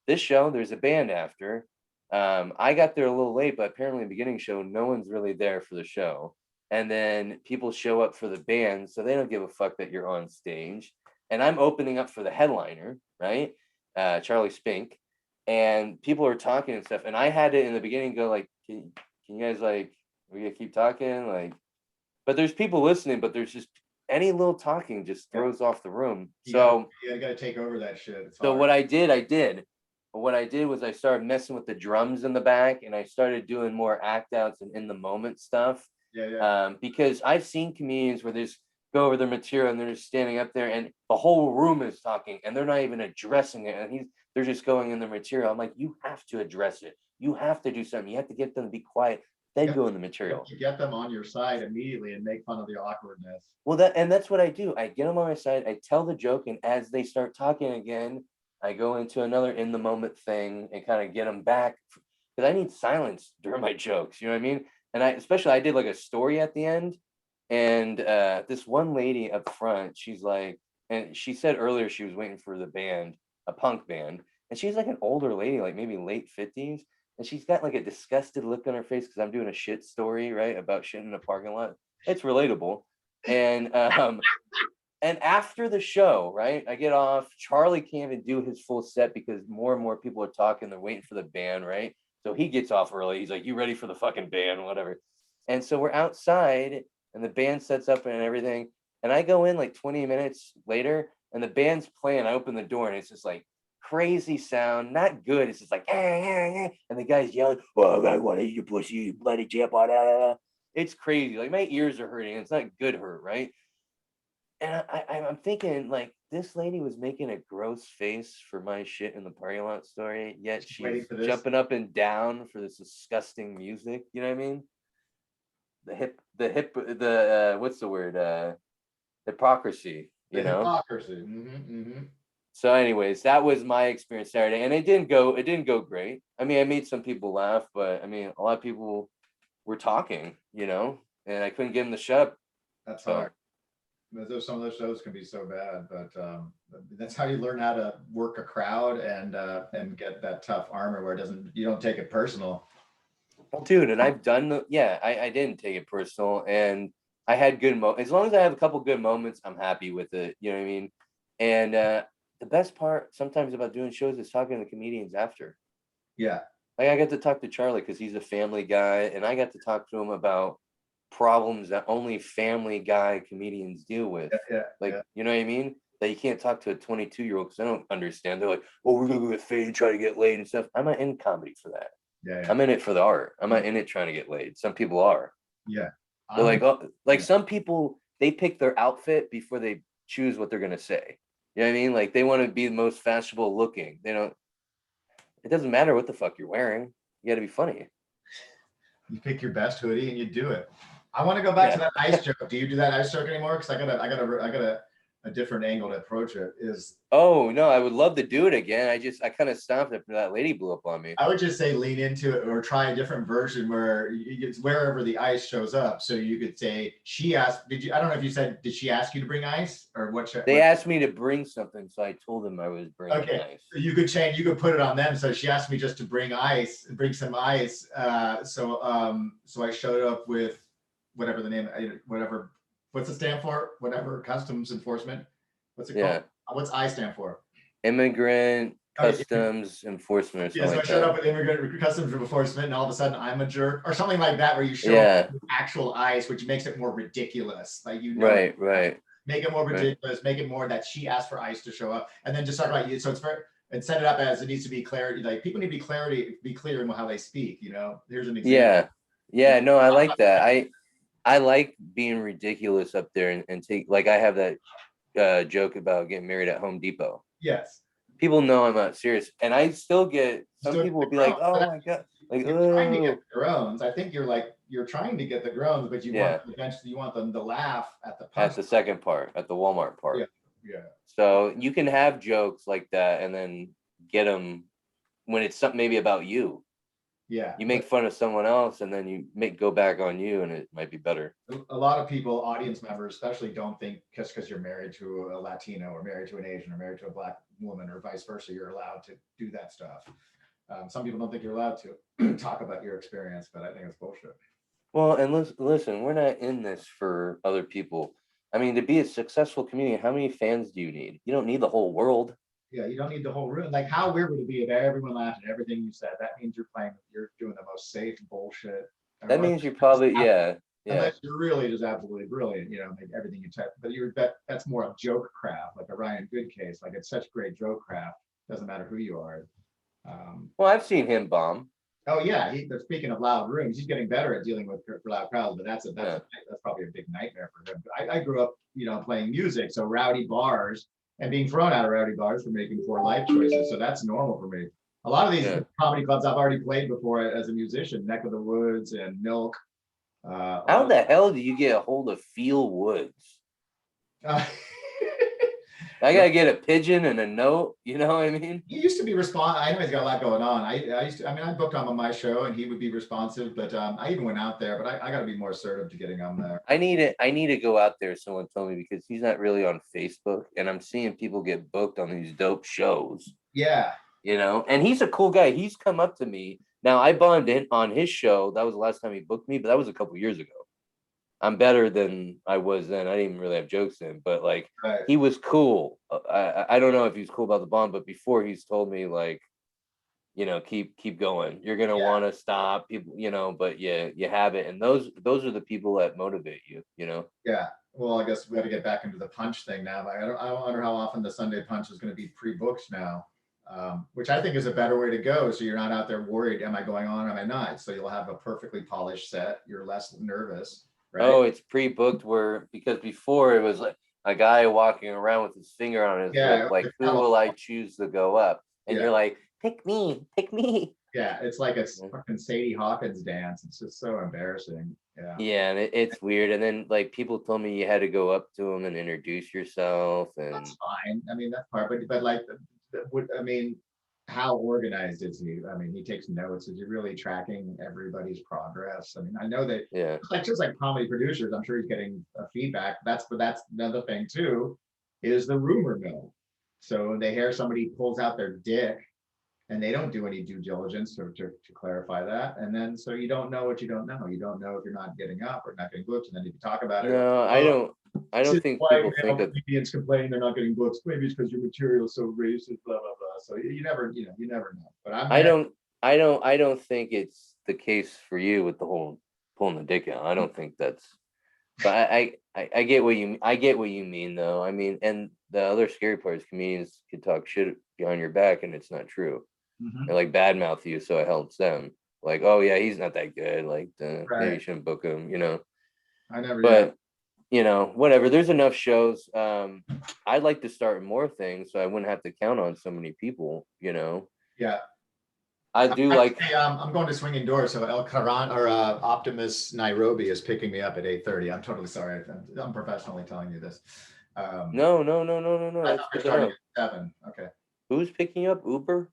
This show, there's a band after. I got there a little late, but apparently in the beginning show, no one's really there for the show. And then people show up for the band, so they don't give a fuck that you're on stage. And I'm opening up for the headliner, right? Charlie Spink. And people are talking and stuff. And I had to, in the beginning, go like, can you guys, like, we gotta keep talking? Like, but there's people listening, but there's just any little talking just throws off the room. You gotta take over that shit. It's so hard. What I did. What I did was I started messing with the drums in the back, and I started doing more act outs and in the moment stuff. Because I've seen comedians where they just go over their material and they're just standing up there and the whole room is talking and they're not even addressing it, and they're just going in their material. I'm like, you have to address it. You have to do something. You have to get them to be quiet. Then go in the material. You get them on your side immediately and make fun of the awkwardness. Well, that's what I do. I get them on my side. I tell the joke, and as they start talking again, I go into another in the moment thing and kind of get them back, because I need silence during my jokes. You know what I mean? And I did like a story at the end, and this one lady up front, she's like, and she said earlier she was waiting for the band, a punk band, and she's like an older lady, like maybe late 50s. And she's got like a disgusted look on her face because I'm doing a shit story, right, about shit in a parking lot. It's relatable. And after the show, right, I get off. Charlie can't even do his full set because more and more people are talking. They're waiting for the band, right? So he gets off early. He's like, "You ready for the fucking band?" Whatever. And so we're outside, and the band sets up and everything. And I go in like 20 minutes later, and the band's playing. I open the door, and it's just like crazy sound, not good. It's just like, and the guy's yelling, "Oh, I want to eat your pussy, you bloody jap." It's crazy. Like, my ears are hurting. It's not good hurt, right? And I'm thinking, like, this lady was making a gross face for my shit in the parking lot story, yet she's jumping up and down for this disgusting music. You know what I mean? What's the word? Hypocrisy. Hypocrisy. Mm-hmm. So, anyways, that was my experience Saturday, and it didn't go great. I mean, I made some people laugh, but I mean, a lot of people were talking, and I couldn't get him to shut up. That's So. hard. Some of those shows can be so bad, but that's how you learn how to work a crowd and get that tough armor where you don't take it personal. Well, dude, and I've done I didn't take it personal, and I had good moments. As long as I have a couple good moments, I'm happy with it. You know what I mean? And the best part sometimes about doing shows is talking to the comedians after. Yeah. Like I got to talk to Charlie because he's a family guy, and I got to talk to him about problems that only family guy comedians deal with. You know what I mean? That you can't talk to a 22-year-old because I don't understand. They're like, "Oh, we're gonna go get fade and try to get laid and stuff." I'm not in comedy for that. Yeah. I'm in it for the art. I'm not in it trying to get laid. Some people are. Yeah. They're like, oh, like some people, they pick their outfit before they choose what they're gonna say. You know what I mean? Like they want to be the most fashionable looking. They don't. It doesn't matter what the fuck you're wearing. You got to be funny. You pick your best hoodie and you do it. I want to go back to that ice joke. Do you do that ice joke anymore? Because I got a different angle to approach it. Oh no, I would love to do it again. I kind of stopped after that lady blew up on me. I would just say lean into it or try a different version where it's wherever the ice shows up. So you could say she asked. I don't know if you said, did she ask you to bring ice or what? They asked me to bring something, so I told them I was bringing ice. So you could change. You could put it on them. So she asked me just to bring some ice. So I showed up with whatever the name, what's it stand for? Whatever, customs enforcement. What's it called? What's I stand for? Immigrant customs enforcement. Yeah, so I showed up with immigrant customs enforcement, and all of a sudden I'm a jerk, or something like that, where you show up with actual ice, which makes it more ridiculous. Like right. Make it more ridiculous. Make it more that she asked for ice to show up, and then just talk about you. So it's very and set it up as it needs to be clarity. Like people need to be clear in how they speak. Here's an example. Yeah. No, I like that. I like being ridiculous up there and take, like, I have that joke about getting married at Home Depot. Yes. People know I'm not serious, and I still get some people will be like, "Oh my god!" Like, you're trying to get the groans. I think you're trying to get the groans, but eventually you want them to laugh at the second part, at the Walmart part. Yeah. So you can have jokes like that, and then get them when it's something maybe about you. Yeah. You make fun of someone else, and then you go back on you, and it might be better. A lot of people, audience members especially, don't think just because you're married to a Latino or married to an Asian or married to a Black woman or vice versa, you're allowed to do that stuff. Some people don't think you're allowed to talk about your experience, but I think it's bullshit. Well, and listen, we're not in this for other people. I mean, to be a successful comedian, how many fans do you need? You don't need the whole world. Yeah, you don't need the whole room. Like, how weird would it be if everyone laughed at everything you said? That means you're doing the most safe bullshit. That means you're probably, Unless you're really just absolutely brilliant, make everything you type. But that's more of joke craft, like a Ryan Good case. Like, it's such great joke craft. Doesn't matter who you are. Well, I've seen him bomb. Oh yeah, speaking of loud rooms, he's getting better at dealing with loud crowds. But that's probably a big nightmare for him. I grew up, playing music, so rowdy bars and being thrown out of rowdy bars for making poor life choices. So that's normal for me. A lot of these comedy clubs I've already played before as a musician, Neck of the Woods and Milk. How the hell do you get a hold of Phil Woods? I gotta get a pigeon and a note. You know what I mean? He used to be responsive. I know he's got a lot going on. I booked him on my show and he would be responsive, but I even went out there, but I got to be more assertive to getting on there. I need to go out there. Someone told me, because he's not really on Facebook, and I'm seeing people get booked on these dope shows. Yeah. And he's a cool guy. He's come up to me. Now, I bombed in on his show. That was the last time he booked me, but that was a couple years ago. I'm better than I was then. I didn't even really have jokes then, but He was cool. I don't know if he's cool about the bomb, but before he's told me keep going. You're gonna want to stop people, but you have it, and those are the people that motivate you. Yeah. Well, I guess we got to get back into the punch thing now. I wonder how often the Sunday punch is going to be pre-booked now. Which I think is a better way to go. So you're not out there worried, am I going on, am I not? So you'll have a perfectly polished set. You're less nervous, right? Oh, it's pre-booked because before it was like a guy walking around with his finger on his lip, like, who will I choose to go up? And you're like, pick me. Yeah, it's like a fucking Sadie Hawkins dance. It's just so embarrassing. Yeah, and it's weird. And then people told me you had to go up to him and introduce yourself, and that's fine. I mean, that's part, but how organized is he? I mean, he takes notes. Is he really tracking everybody's progress? I mean, I know that Yeah. just like comedy producers, I'm sure he's getting feedback. But that's another thing too, is the rumor mill. So they hear somebody pulls out their dick and they don't do any due diligence to clarify that. And then so you don't know what you don't know. You don't know if you're not getting up or not getting booked. And then if you talk about it, No, I don't think people think that comedians complain they're not getting booked. Maybe it's because your material is so racist, blah blah blah. So you never know. But I don't think it's the case for you with the whole pulling the dick out. I don't think that's, but I get what you mean though. I mean, and the other scary part is comedians can talk shit behind your back and it's not true. They're like badmouth you, so it helps them. Like, oh yeah, he's not that good. Like, yeah, you shouldn't book him. I never. But whatever. There's enough shows. I'd like to start more things, so I wouldn't have to count on so many people. Yeah. I do like. I'm going to Swinging Doors, so El Karan or Optimus Nairobi is picking me up at 8:30. I'm totally sorry. I'm professionally telling you this. No. I thought we're starting at 7. Okay. Who's picking you up? Uber?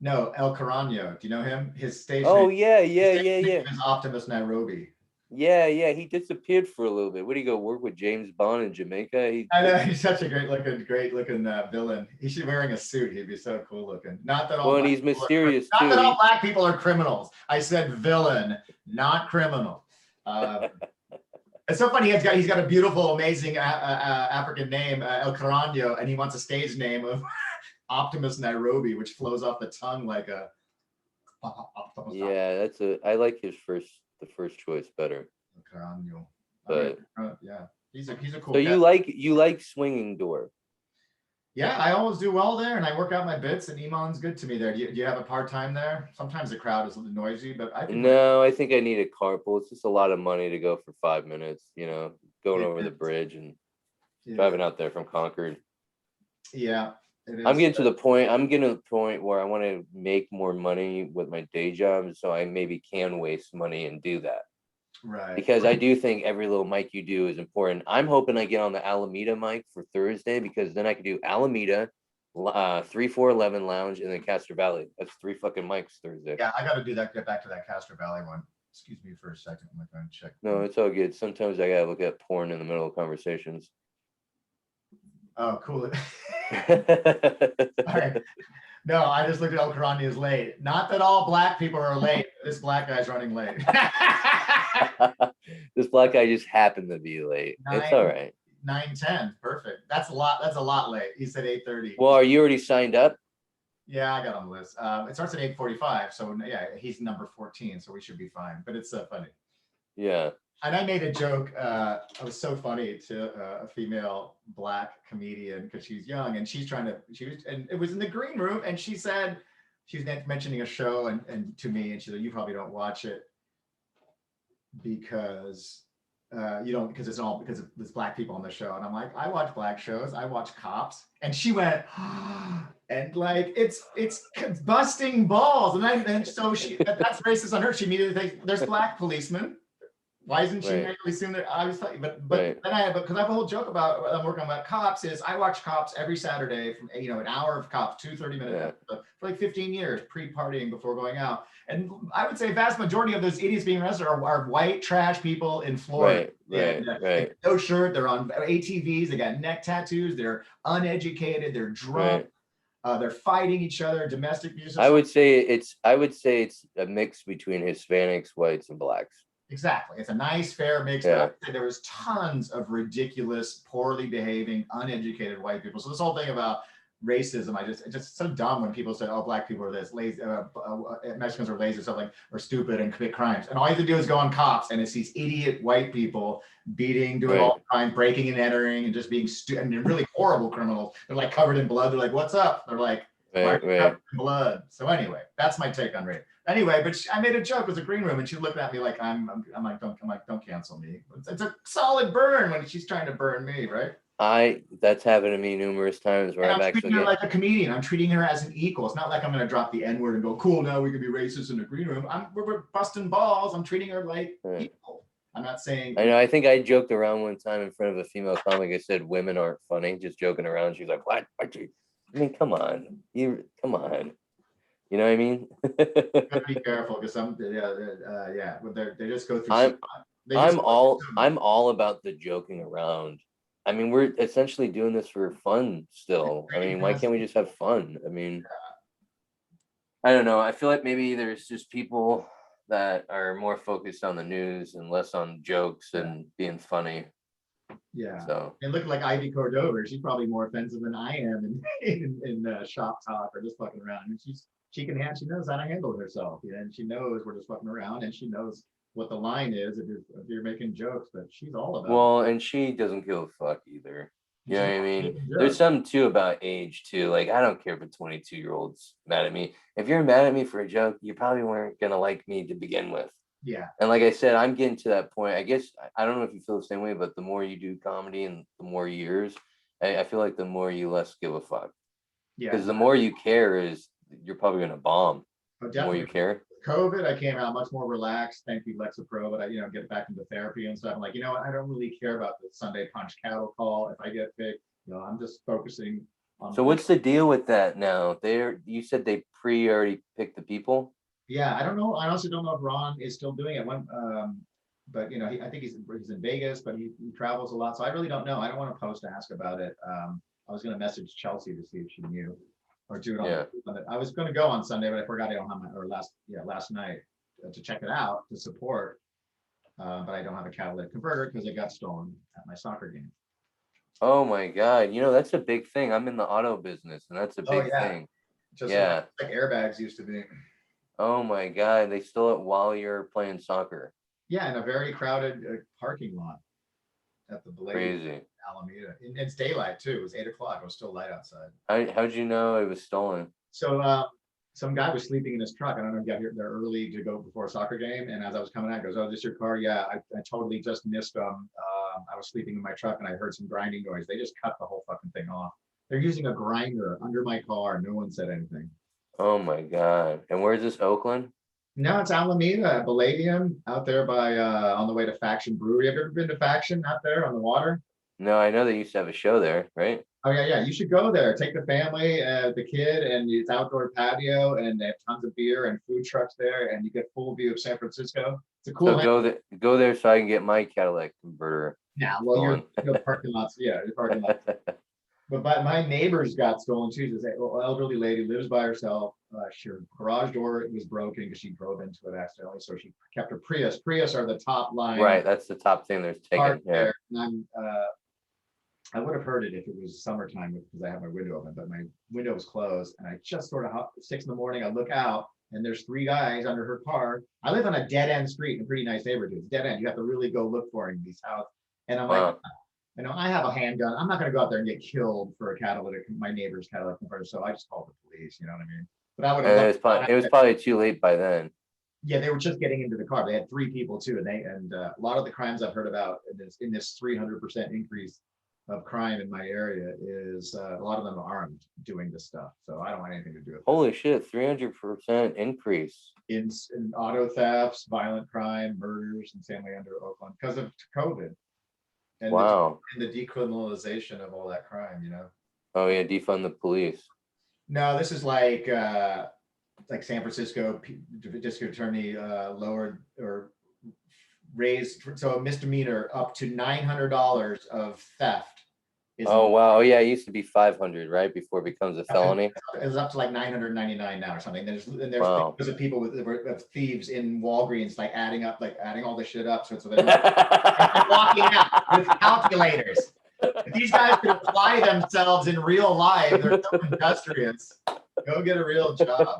No, El Carano. Do you know him? His station. Oh yeah. Is Optimus Nairobi. Yeah. He disappeared for a little bit. What do you go work with James Bond in Jamaica? I know he's such a great looking villain. He should be wearing a suit. He'd be so cool looking. Not that all. Well, and he's mysterious too. Not that all black people are criminals. I said villain, not criminal. It's so funny. He's got a beautiful, amazing African name, El Carano, and he wants a stage name of Optimus Nairobi, which flows off the tongue like a. Yeah, I like the first choice better. El Carano. But yeah, he's a cool. So you like Swinging Door? Yeah, I always do well there, and I work out my bits. And Iman's good to me there. Do you have a part time there? Sometimes the crowd is a little noisy, but I think I think I need a carpool. It's just a lot of money to go for 5 minutes. Going over the bridge and driving out there from Concord. Yeah, I'm getting to the point. I'm getting to the point where I want to make more money with my day job, so I maybe can waste money and do that. Right. Because I do think every little mic you do is important. I'm hoping I get on the Alameda mic for Thursday, because then I can do Alameda, 3411 Lounge, and then Castro Valley. That's 3 fucking mics Thursday. Yeah, I got to do that. Get back to that Castro Valley one. Excuse me for a second. I'm going to check. No, it's all good. Sometimes I gotta look at porn in the middle of conversations. Oh, cool. All right. No, I just looked at El Karani as late. Not that all black people are late. This black guy's running late. This black guy just happened to be late. It's all right. 9:10. Perfect. That's a lot late. He said 8:30. Well, are you already signed up? Yeah, I got on the list. It starts at 8:45. So yeah, he's number 14. So we should be fine. But it's funny. Yeah. And I made a joke. It was so funny to a female black comedian, because she's young and and it was in the green room, and she said, she was mentioning a show and to me, and she said, you probably don't watch it because because there's black people on the show. And I'm like, I watch black shows. I watch Cops. And she went, and like, it's busting balls. And so that's racist on her. She immediately thinks there's black policemen. Why isn't she naturally assume that? I was like, but then because I have a whole joke about I'm working about Cops is I watch Cops every Saturday from an hour of Cops, 2 30-minute for like 15 years, pre-partying before going out. And I would say a vast majority of those idiots being arrested are white trash people in Florida. Right. No shirt, they're on ATVs, they got neck tattoos, they're uneducated, they're drunk. They're fighting each other, domestic abuse. I would say it's a mix between Hispanics, whites, and blacks. Exactly. It's a nice, fair mix. Yeah. There was tons of ridiculous, poorly behaving, uneducated white people. So this whole thing about racism, it's just so dumb when people say, oh, black people are this, lazy, Mexicans are lazy, stuff or stupid and commit crimes. And all you have to do is go on Cops, and it's these idiot white people beating, doing all the crime, breaking and entering, and just being stupid and really horrible criminals. They're like covered in blood. They're like, what's up? They're like, covered in blood. So anyway, that's my take on race. Anyway, but I made a joke. It was a green room, and she looked at me like I'm like, don't cancel me. It's a solid burn when she's trying to burn me, right? That's happened to me numerous times where I'm treating her like a comedian. I'm treating her as an equal. It's not like I'm going to drop the N-word and go, cool, now we can be racist in the green room. We're busting balls. I'm treating her like equal. I'm not saying. I know. I think I joked around one time in front of a female comic. I said women aren't funny, just joking around. She's like, what? I mean, come on. Come on. You know what I mean? Gotta be careful because some, yeah, when they just go through. I'm all about the joking around. I mean, we're essentially doing this for fun still. I mean, why can't we just have fun? I mean, I don't know. I feel like maybe there's just people that are more focused on the news and less on jokes and being funny. Yeah. So And look like Ivy Cordova, she's probably more offensive than I am in shop talk or just fucking around. And she knows how to handle herself. Yeah, and she knows we're just fucking around, and she knows what the line is if you're making jokes. But she's all about. Well, and she doesn't give a fuck either. You know what I mean? There's Jokes. something too about age too. Like I don't care if a 22-year-old's mad at me. If you're mad at me for a joke, you probably weren't gonna like me to begin with. Yeah. And like I said, I'm getting to that point. I guess I don't know if you feel the same way, but the more you do comedy and the more years, I feel like the more you less give a fuck. Yeah. Because the more you care is you're probably gonna bomb. Oh, The more you care. COVID, I came out much more relaxed. Thank you, Lexapro, but I, get back into therapy and stuff. I'm like, you know what? I don't really care about the Sunday punch cattle call. If I get picked, I'm just focusing on. So what's the deal with that now? You said they already picked the people. Yeah, I don't know. I honestly don't know if Ron is still doing it. But I think he's in Vegas, but he travels a lot. So I really don't know. I don't want to post to ask about it. I was going to message Chelsea to see if she knew, or do it on. I was going to go on Sunday, but I forgot I don't have last night to check it out to support. But I don't have a catalytic converter because it got stolen at my soccer game. Oh my God. That's a big thing. I'm in the auto business and that's a big thing. Just like airbags used to be. Oh my God. They stole it while you're playing soccer. Yeah, in a very crowded parking lot at the Crazy. Alameda. It's daylight too. It was 8 o'clock. It was still light outside. How'd you know it was stolen? So some guy was sleeping in his truck. I don't know if he got here there early to go before a soccer game. And as I was coming out, he goes, "Oh, this your car?" Yeah, I totally just missed them. I was sleeping in my truck and I heard some grinding noise. They just cut the whole fucking thing off. They're using a grinder under my car. No one said anything. Oh my God. And where's this, Oakland? No, it's Alameda, Palladium, out there by on the way to Faction Brewery. Have you ever been to Faction out there on the water? No, I know they used to have a show there, right? Oh yeah. You should go there. Take the family, the kid, and it's outdoor patio, and they have tons of beer and food trucks there, and you get full view of San Francisco. It's a cool. So go there so I can get my Cadillac converter. Yeah, well, your parking lots, your parking lot. But my neighbors got stolen too. This elderly lady lives by herself. Her garage door was broken because she drove into it accidentally. So she kept her Prius. Prius are the top line. Right, that's the top thing there's taken. Yeah. And I would have heard it if it was summertime because I have my window open, but my window was closed. And I just sort of 6 a.m. I look out and there's 3 guys under her car. I live on a dead end street in a pretty nice neighborhood. It's dead end. You have to really go look for it in these houses. And I'm like, I have a handgun. I'm not going to go out there and get killed for my neighbor's catalytic converter. So I just called the police. You know what I mean? But I would have. It was probably too late by then. Yeah, they were just getting into the car. They had 3 people too, and a lot of the crimes I've heard about in this 300% increase of crime in my area is a lot of them are armed doing this stuff. So I don't want anything to do with it. Holy shit, 300% increase in auto thefts, violent crime, murders in San Leandro, Oakland because of COVID. And wow. The decriminalization of all that crime, Oh yeah, defund the police. No, this is like San Francisco district attorney lowered or raised so a misdemeanor up to $900 of theft. Oh wow, yeah, it used to be 500, right, before it becomes a felony. It's up to like 999 now or something. There's because of people with thieves in Walgreens like adding all the shit up. So they're walking out with calculators. If these guys could apply themselves in real life, they're so industrious. Go get a real job.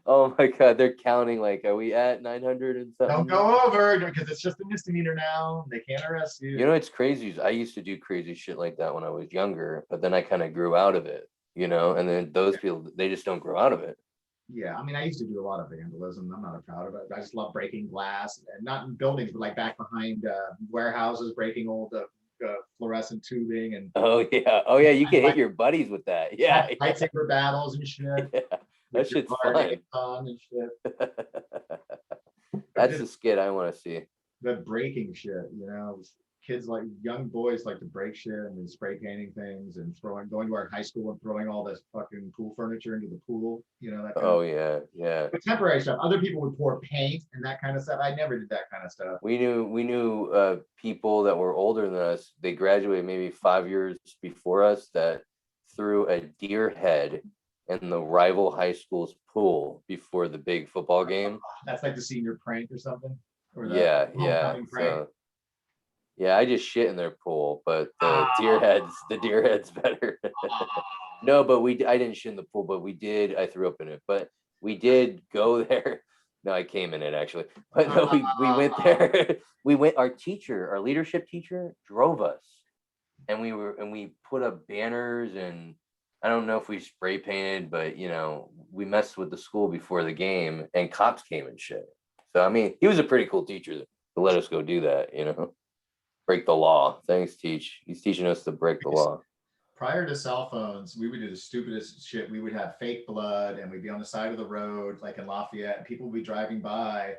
Oh my God, they're counting are we at 900 and something? Don't go over because it's just a misdemeanor now. They can't arrest you. It's crazy. I used to do crazy shit like that when I was younger, but then I kind of grew out of it, and then those people, they just don't grow out of it. Yeah, I mean, I used to do a lot of vandalism. I'm not proud of it. I just love breaking glass, and not in buildings, but like back behind warehouses, breaking old fluorescent tubing. And oh yeah, you can hit your buddies with that. Yeah, lightsaber battles and shit. Yeah. That shit's fun. And shit. That's the skit I want to see. The breaking shit, kids like young boys like to break shit and spray painting things and going to our high school and throwing all this fucking pool furniture into the pool, that kind Oh of yeah. temporary stuff. Other people would pour paint and that kind of stuff. I never did that kind of stuff. We knew people that were older than us. They graduated maybe 5 years before us that threw a deer head in the rival high school's pool before the big football game. That's like the senior prank or something. Or the Yeah. homecoming prank. So yeah, I just shit in their pool, but the deer head's better. No, but I didn't shit in the pool, but I threw up in it, but we did go there. No, I came in it actually, but no, we went there. Our leadership teacher drove us, and we put up banners, and I don't know if we spray painted, but we messed with the school before the game, and cops came and shit. So I mean, he was a pretty cool teacher to let us go do that, break the law. Thanks, he's teaching us to break the law. Prior to cell phones, we would do the stupidest shit. We would have fake blood and we'd be on the side of the road, like in Lafayette, and people would be driving by.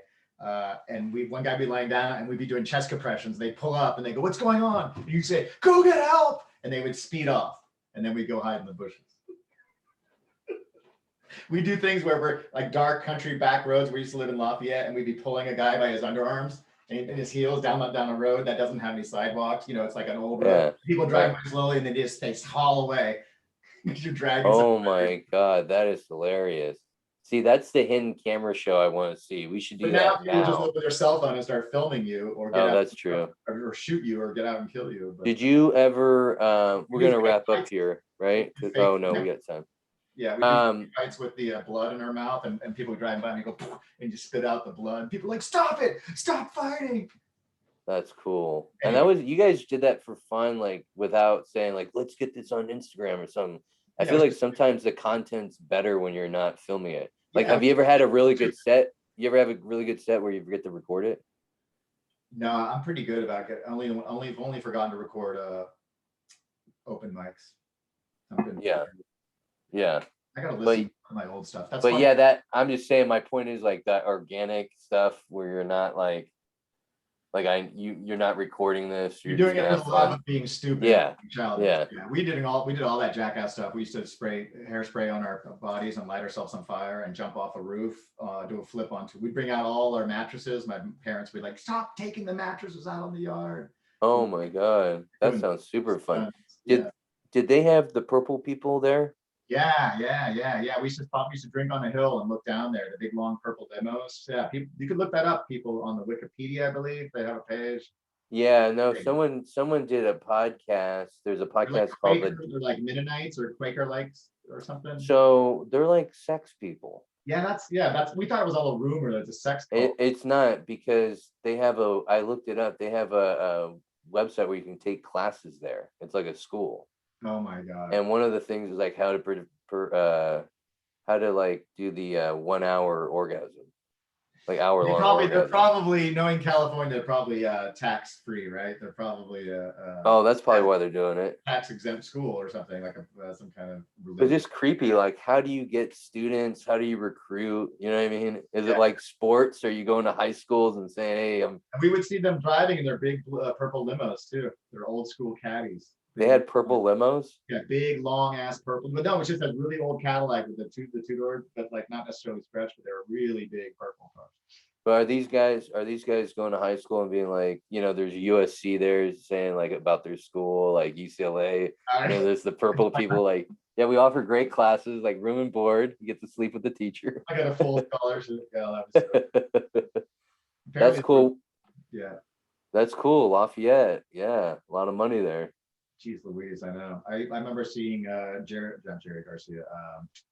And one guy would be lying down and we'd be doing chest compressions. They'd pull up and they go, "What's going on?" And you'd say, "Go get help." And they would speed off. And then we'd go hide in the bushes. We do things where we're like dark country back roads. We used to live in Lafayette and we'd be pulling a guy by his underarms and his heels down a road that doesn't have any sidewalks. It's like an old road. People driving by slowly and they haul away. You're dragging. Oh my God, that is hilarious. See, that's the hidden camera show I want to see. We should do that People just now. look with their cell phone and start filming you or That's true. Or shoot you or get out and kill you. Did you ever we're gonna wrap up here, right? Oh no, we got time. Yeah, we do fights with the blood in our mouth and people driving by and you go and you spit out the blood. People are like, "Stop it, stop fighting." That's cool. And you guys did that for fun, like without saying like, let's get this on Instagram or something. I feel like sometimes the content's better when you're not filming it. Like, have you ever had a really good set? You ever have a really good set where you forget to record it? No, I'm pretty good about it. Only forgotten to record open mics. Yeah. I gotta listen to my old stuff. But yeah, I'm just saying my point is like that organic stuff where you're not you're not recording this. You're doing it for the love of being stupid. Yeah. Yeah. We did all that jackass stuff. We used to hairspray on our bodies and light ourselves on fire and jump off a roof, do a flip onto. We'd bring out all our mattresses. My parents would be like, "Stop taking the mattresses out on the yard." Oh my God. That sounds super fun. Did they have the purple people there? Yeah. We used to drink on the hill and look down there, the big long purple limos. Yeah, you could look that up. People on the Wikipedia, I believe they have a page. Yeah, no, someone did a podcast. There's a podcast called They're like Mennonites or Quaker likes or something. So they're like sex people. Yeah, that's we thought it was all a rumor that it's a sex cult. It's not, because I looked it up. They have a website where you can take classes there. It's like a school. Oh my God. And one of the things is like how to like do the 1 hour orgasm, like hour long. They're probably, knowing California, they're probably tax free, right? They're probably that's probably why they're doing it. Tax exempt school or something, like some kind of religion. It's just creepy. Like, how do you get students? How do you recruit? You know what I mean? Is it like sports? Are you going to high schools and saying, "Hey, And we would see them driving in their big purple limos too. They're old school caddies. They had purple limos. Yeah, big long ass purple. But no, it's just a really old Cadillac with the two door, but like not necessarily stretched, but they were really big purple cars. But are these guys going to high school and being like, there's USC there saying like about their school, like UCLA, there's the purple people like, yeah, we offer great classes, like room and board. You get to sleep with the teacher. I got a full scholarship. Yeah, that's cool. Yeah. That's cool. Lafayette. Yeah. A lot of money there. Jeez Louise, I know. I remember seeing Jerry Garcia,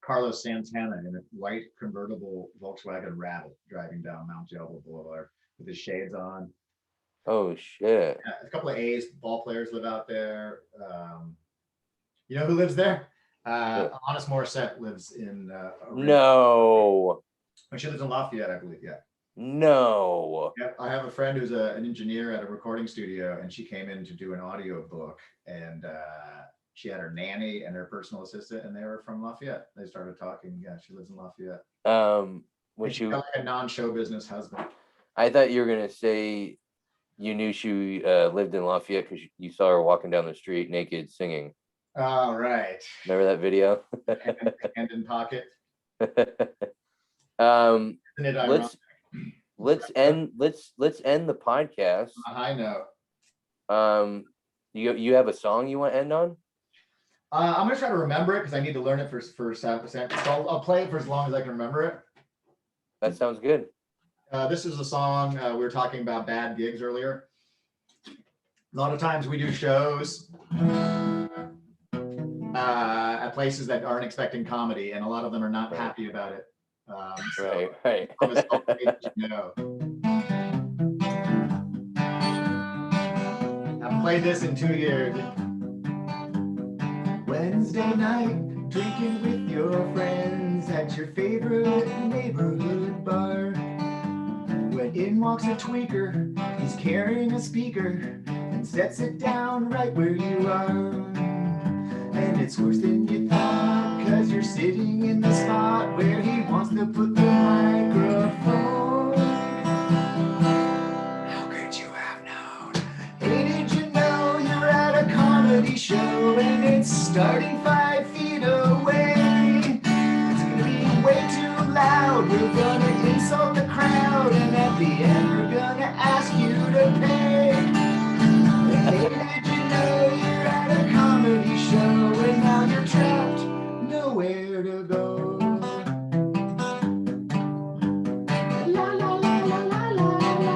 Carlos Santana in a white convertible Volkswagen Rattle driving down Mount Diablo Boulevard with his shades on. Oh shit! Yeah, a couple of A's ball players live out there. You know who lives there? Honest Morissette lives in. No. She lives in Lafayette, I believe. Yeah. No. Yeah, I have a friend who's an engineer at a recording studio, and she came in to do an audio book, and she had her nanny and her personal assistant, and they were from Lafayette. They started talking. Yeah, she lives in Lafayette. When she got like a non-show business husband. I thought you were gonna say you knew she lived in Lafayette because you saw her walking down the street naked singing. All right. Remember that video? Hand in pocket. um, Isn't it ironic? let's end the podcast. On a high note. You have a song you want to end on? I'm gonna try to remember it because I need to learn it for 7%. So I'll play it for as long as I can remember it. That sounds good. This is a song we were talking about bad gigs earlier. A lot of times we do shows at places that aren't expecting comedy, and a lot of them are not happy about it. Right. You know. I've played this in 2 years. Wednesday night, drinking with your friends at your favorite neighborhood bar. When in walks a tweaker, he's carrying a speaker and sets it down right where you are. And it's worse than you thought, cause you're sitting in the spot where he wants to put the microphone. How could you have known? Hey, did you know you're at a comedy show and it's starting 5 feet away? It's gonna be way too loud, we're gonna insult the crowd, and at the end we're gonna ask you to pay. Hey, did you know you're at a comedy show and now you're trapped, nowhere to go? La la la la la la la.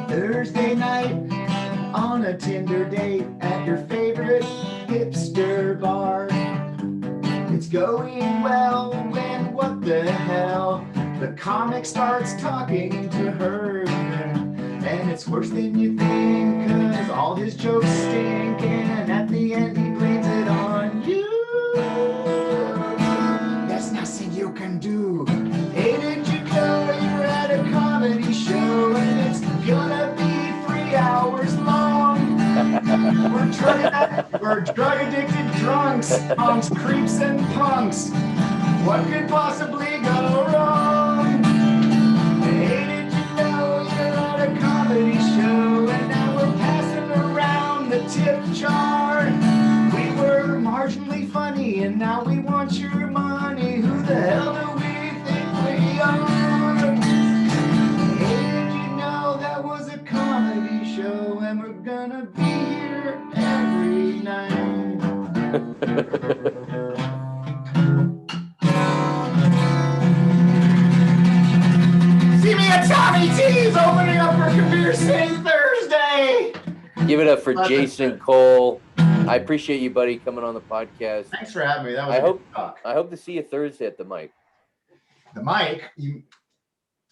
Thursday night on a Tinder date at your favorite hipster bar. It's going well when what the hell? The comic starts talking to her. And it's worse than you think, cause all his jokes stink, and at the end he blames it on you. There's nothing you can do. Hey, did you know you're at a comedy show and it's gonna be 3 hours long? We're drug addicted drunks, punks, creeps and punks. What could possibly go wrong? Hey, did you know you're at a comedy show and now we're passing around the tip jar? We were marginally funny and now we want your money. Who the hell do we think we are? Hey, did you know that was a comedy show and we're gonna be here every night? See me at Tommy T's opening up for Kabir Singh Thursday. Give it up for Jason Cole. I appreciate you, buddy, coming on the podcast. Thanks for having me. That was a good talk. I hope to see you Thursday at the mic. The mic? You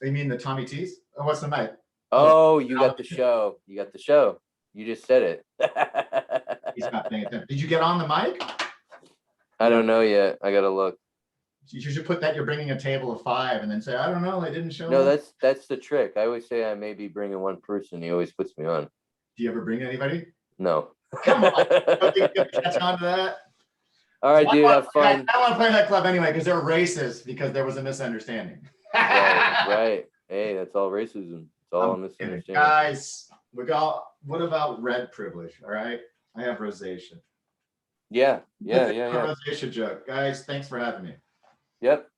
mean the Tommy T's? Oh, what's the mic? Oh, you got the show. You got the show. You just said it. He's not paying attention. Did you get on the mic? I don't know yet. I gotta look. You should put that you're bringing a table of 5 and then say, I don't know, I didn't show No, up. that's the trick. I always say I may be bringing one person. He always puts me on. Do you ever bring anybody? No. Come on. Don't think you're gonna catch on to that? All right, dude. Have fun. I want to play that club anyway because they're racist because there was a misunderstanding. Right. Hey, that's all racism. It's all a misunderstanding. Guys, what about red privilege? All right. I have rosacea. Yeah. Rosacea joke. Guys, thanks for having me. Yep.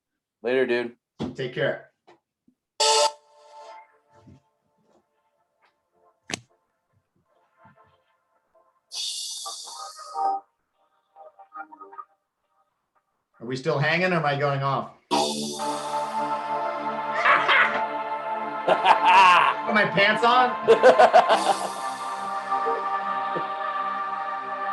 Later, dude. Take care. Are we still hanging or am I going off? Put my pants on?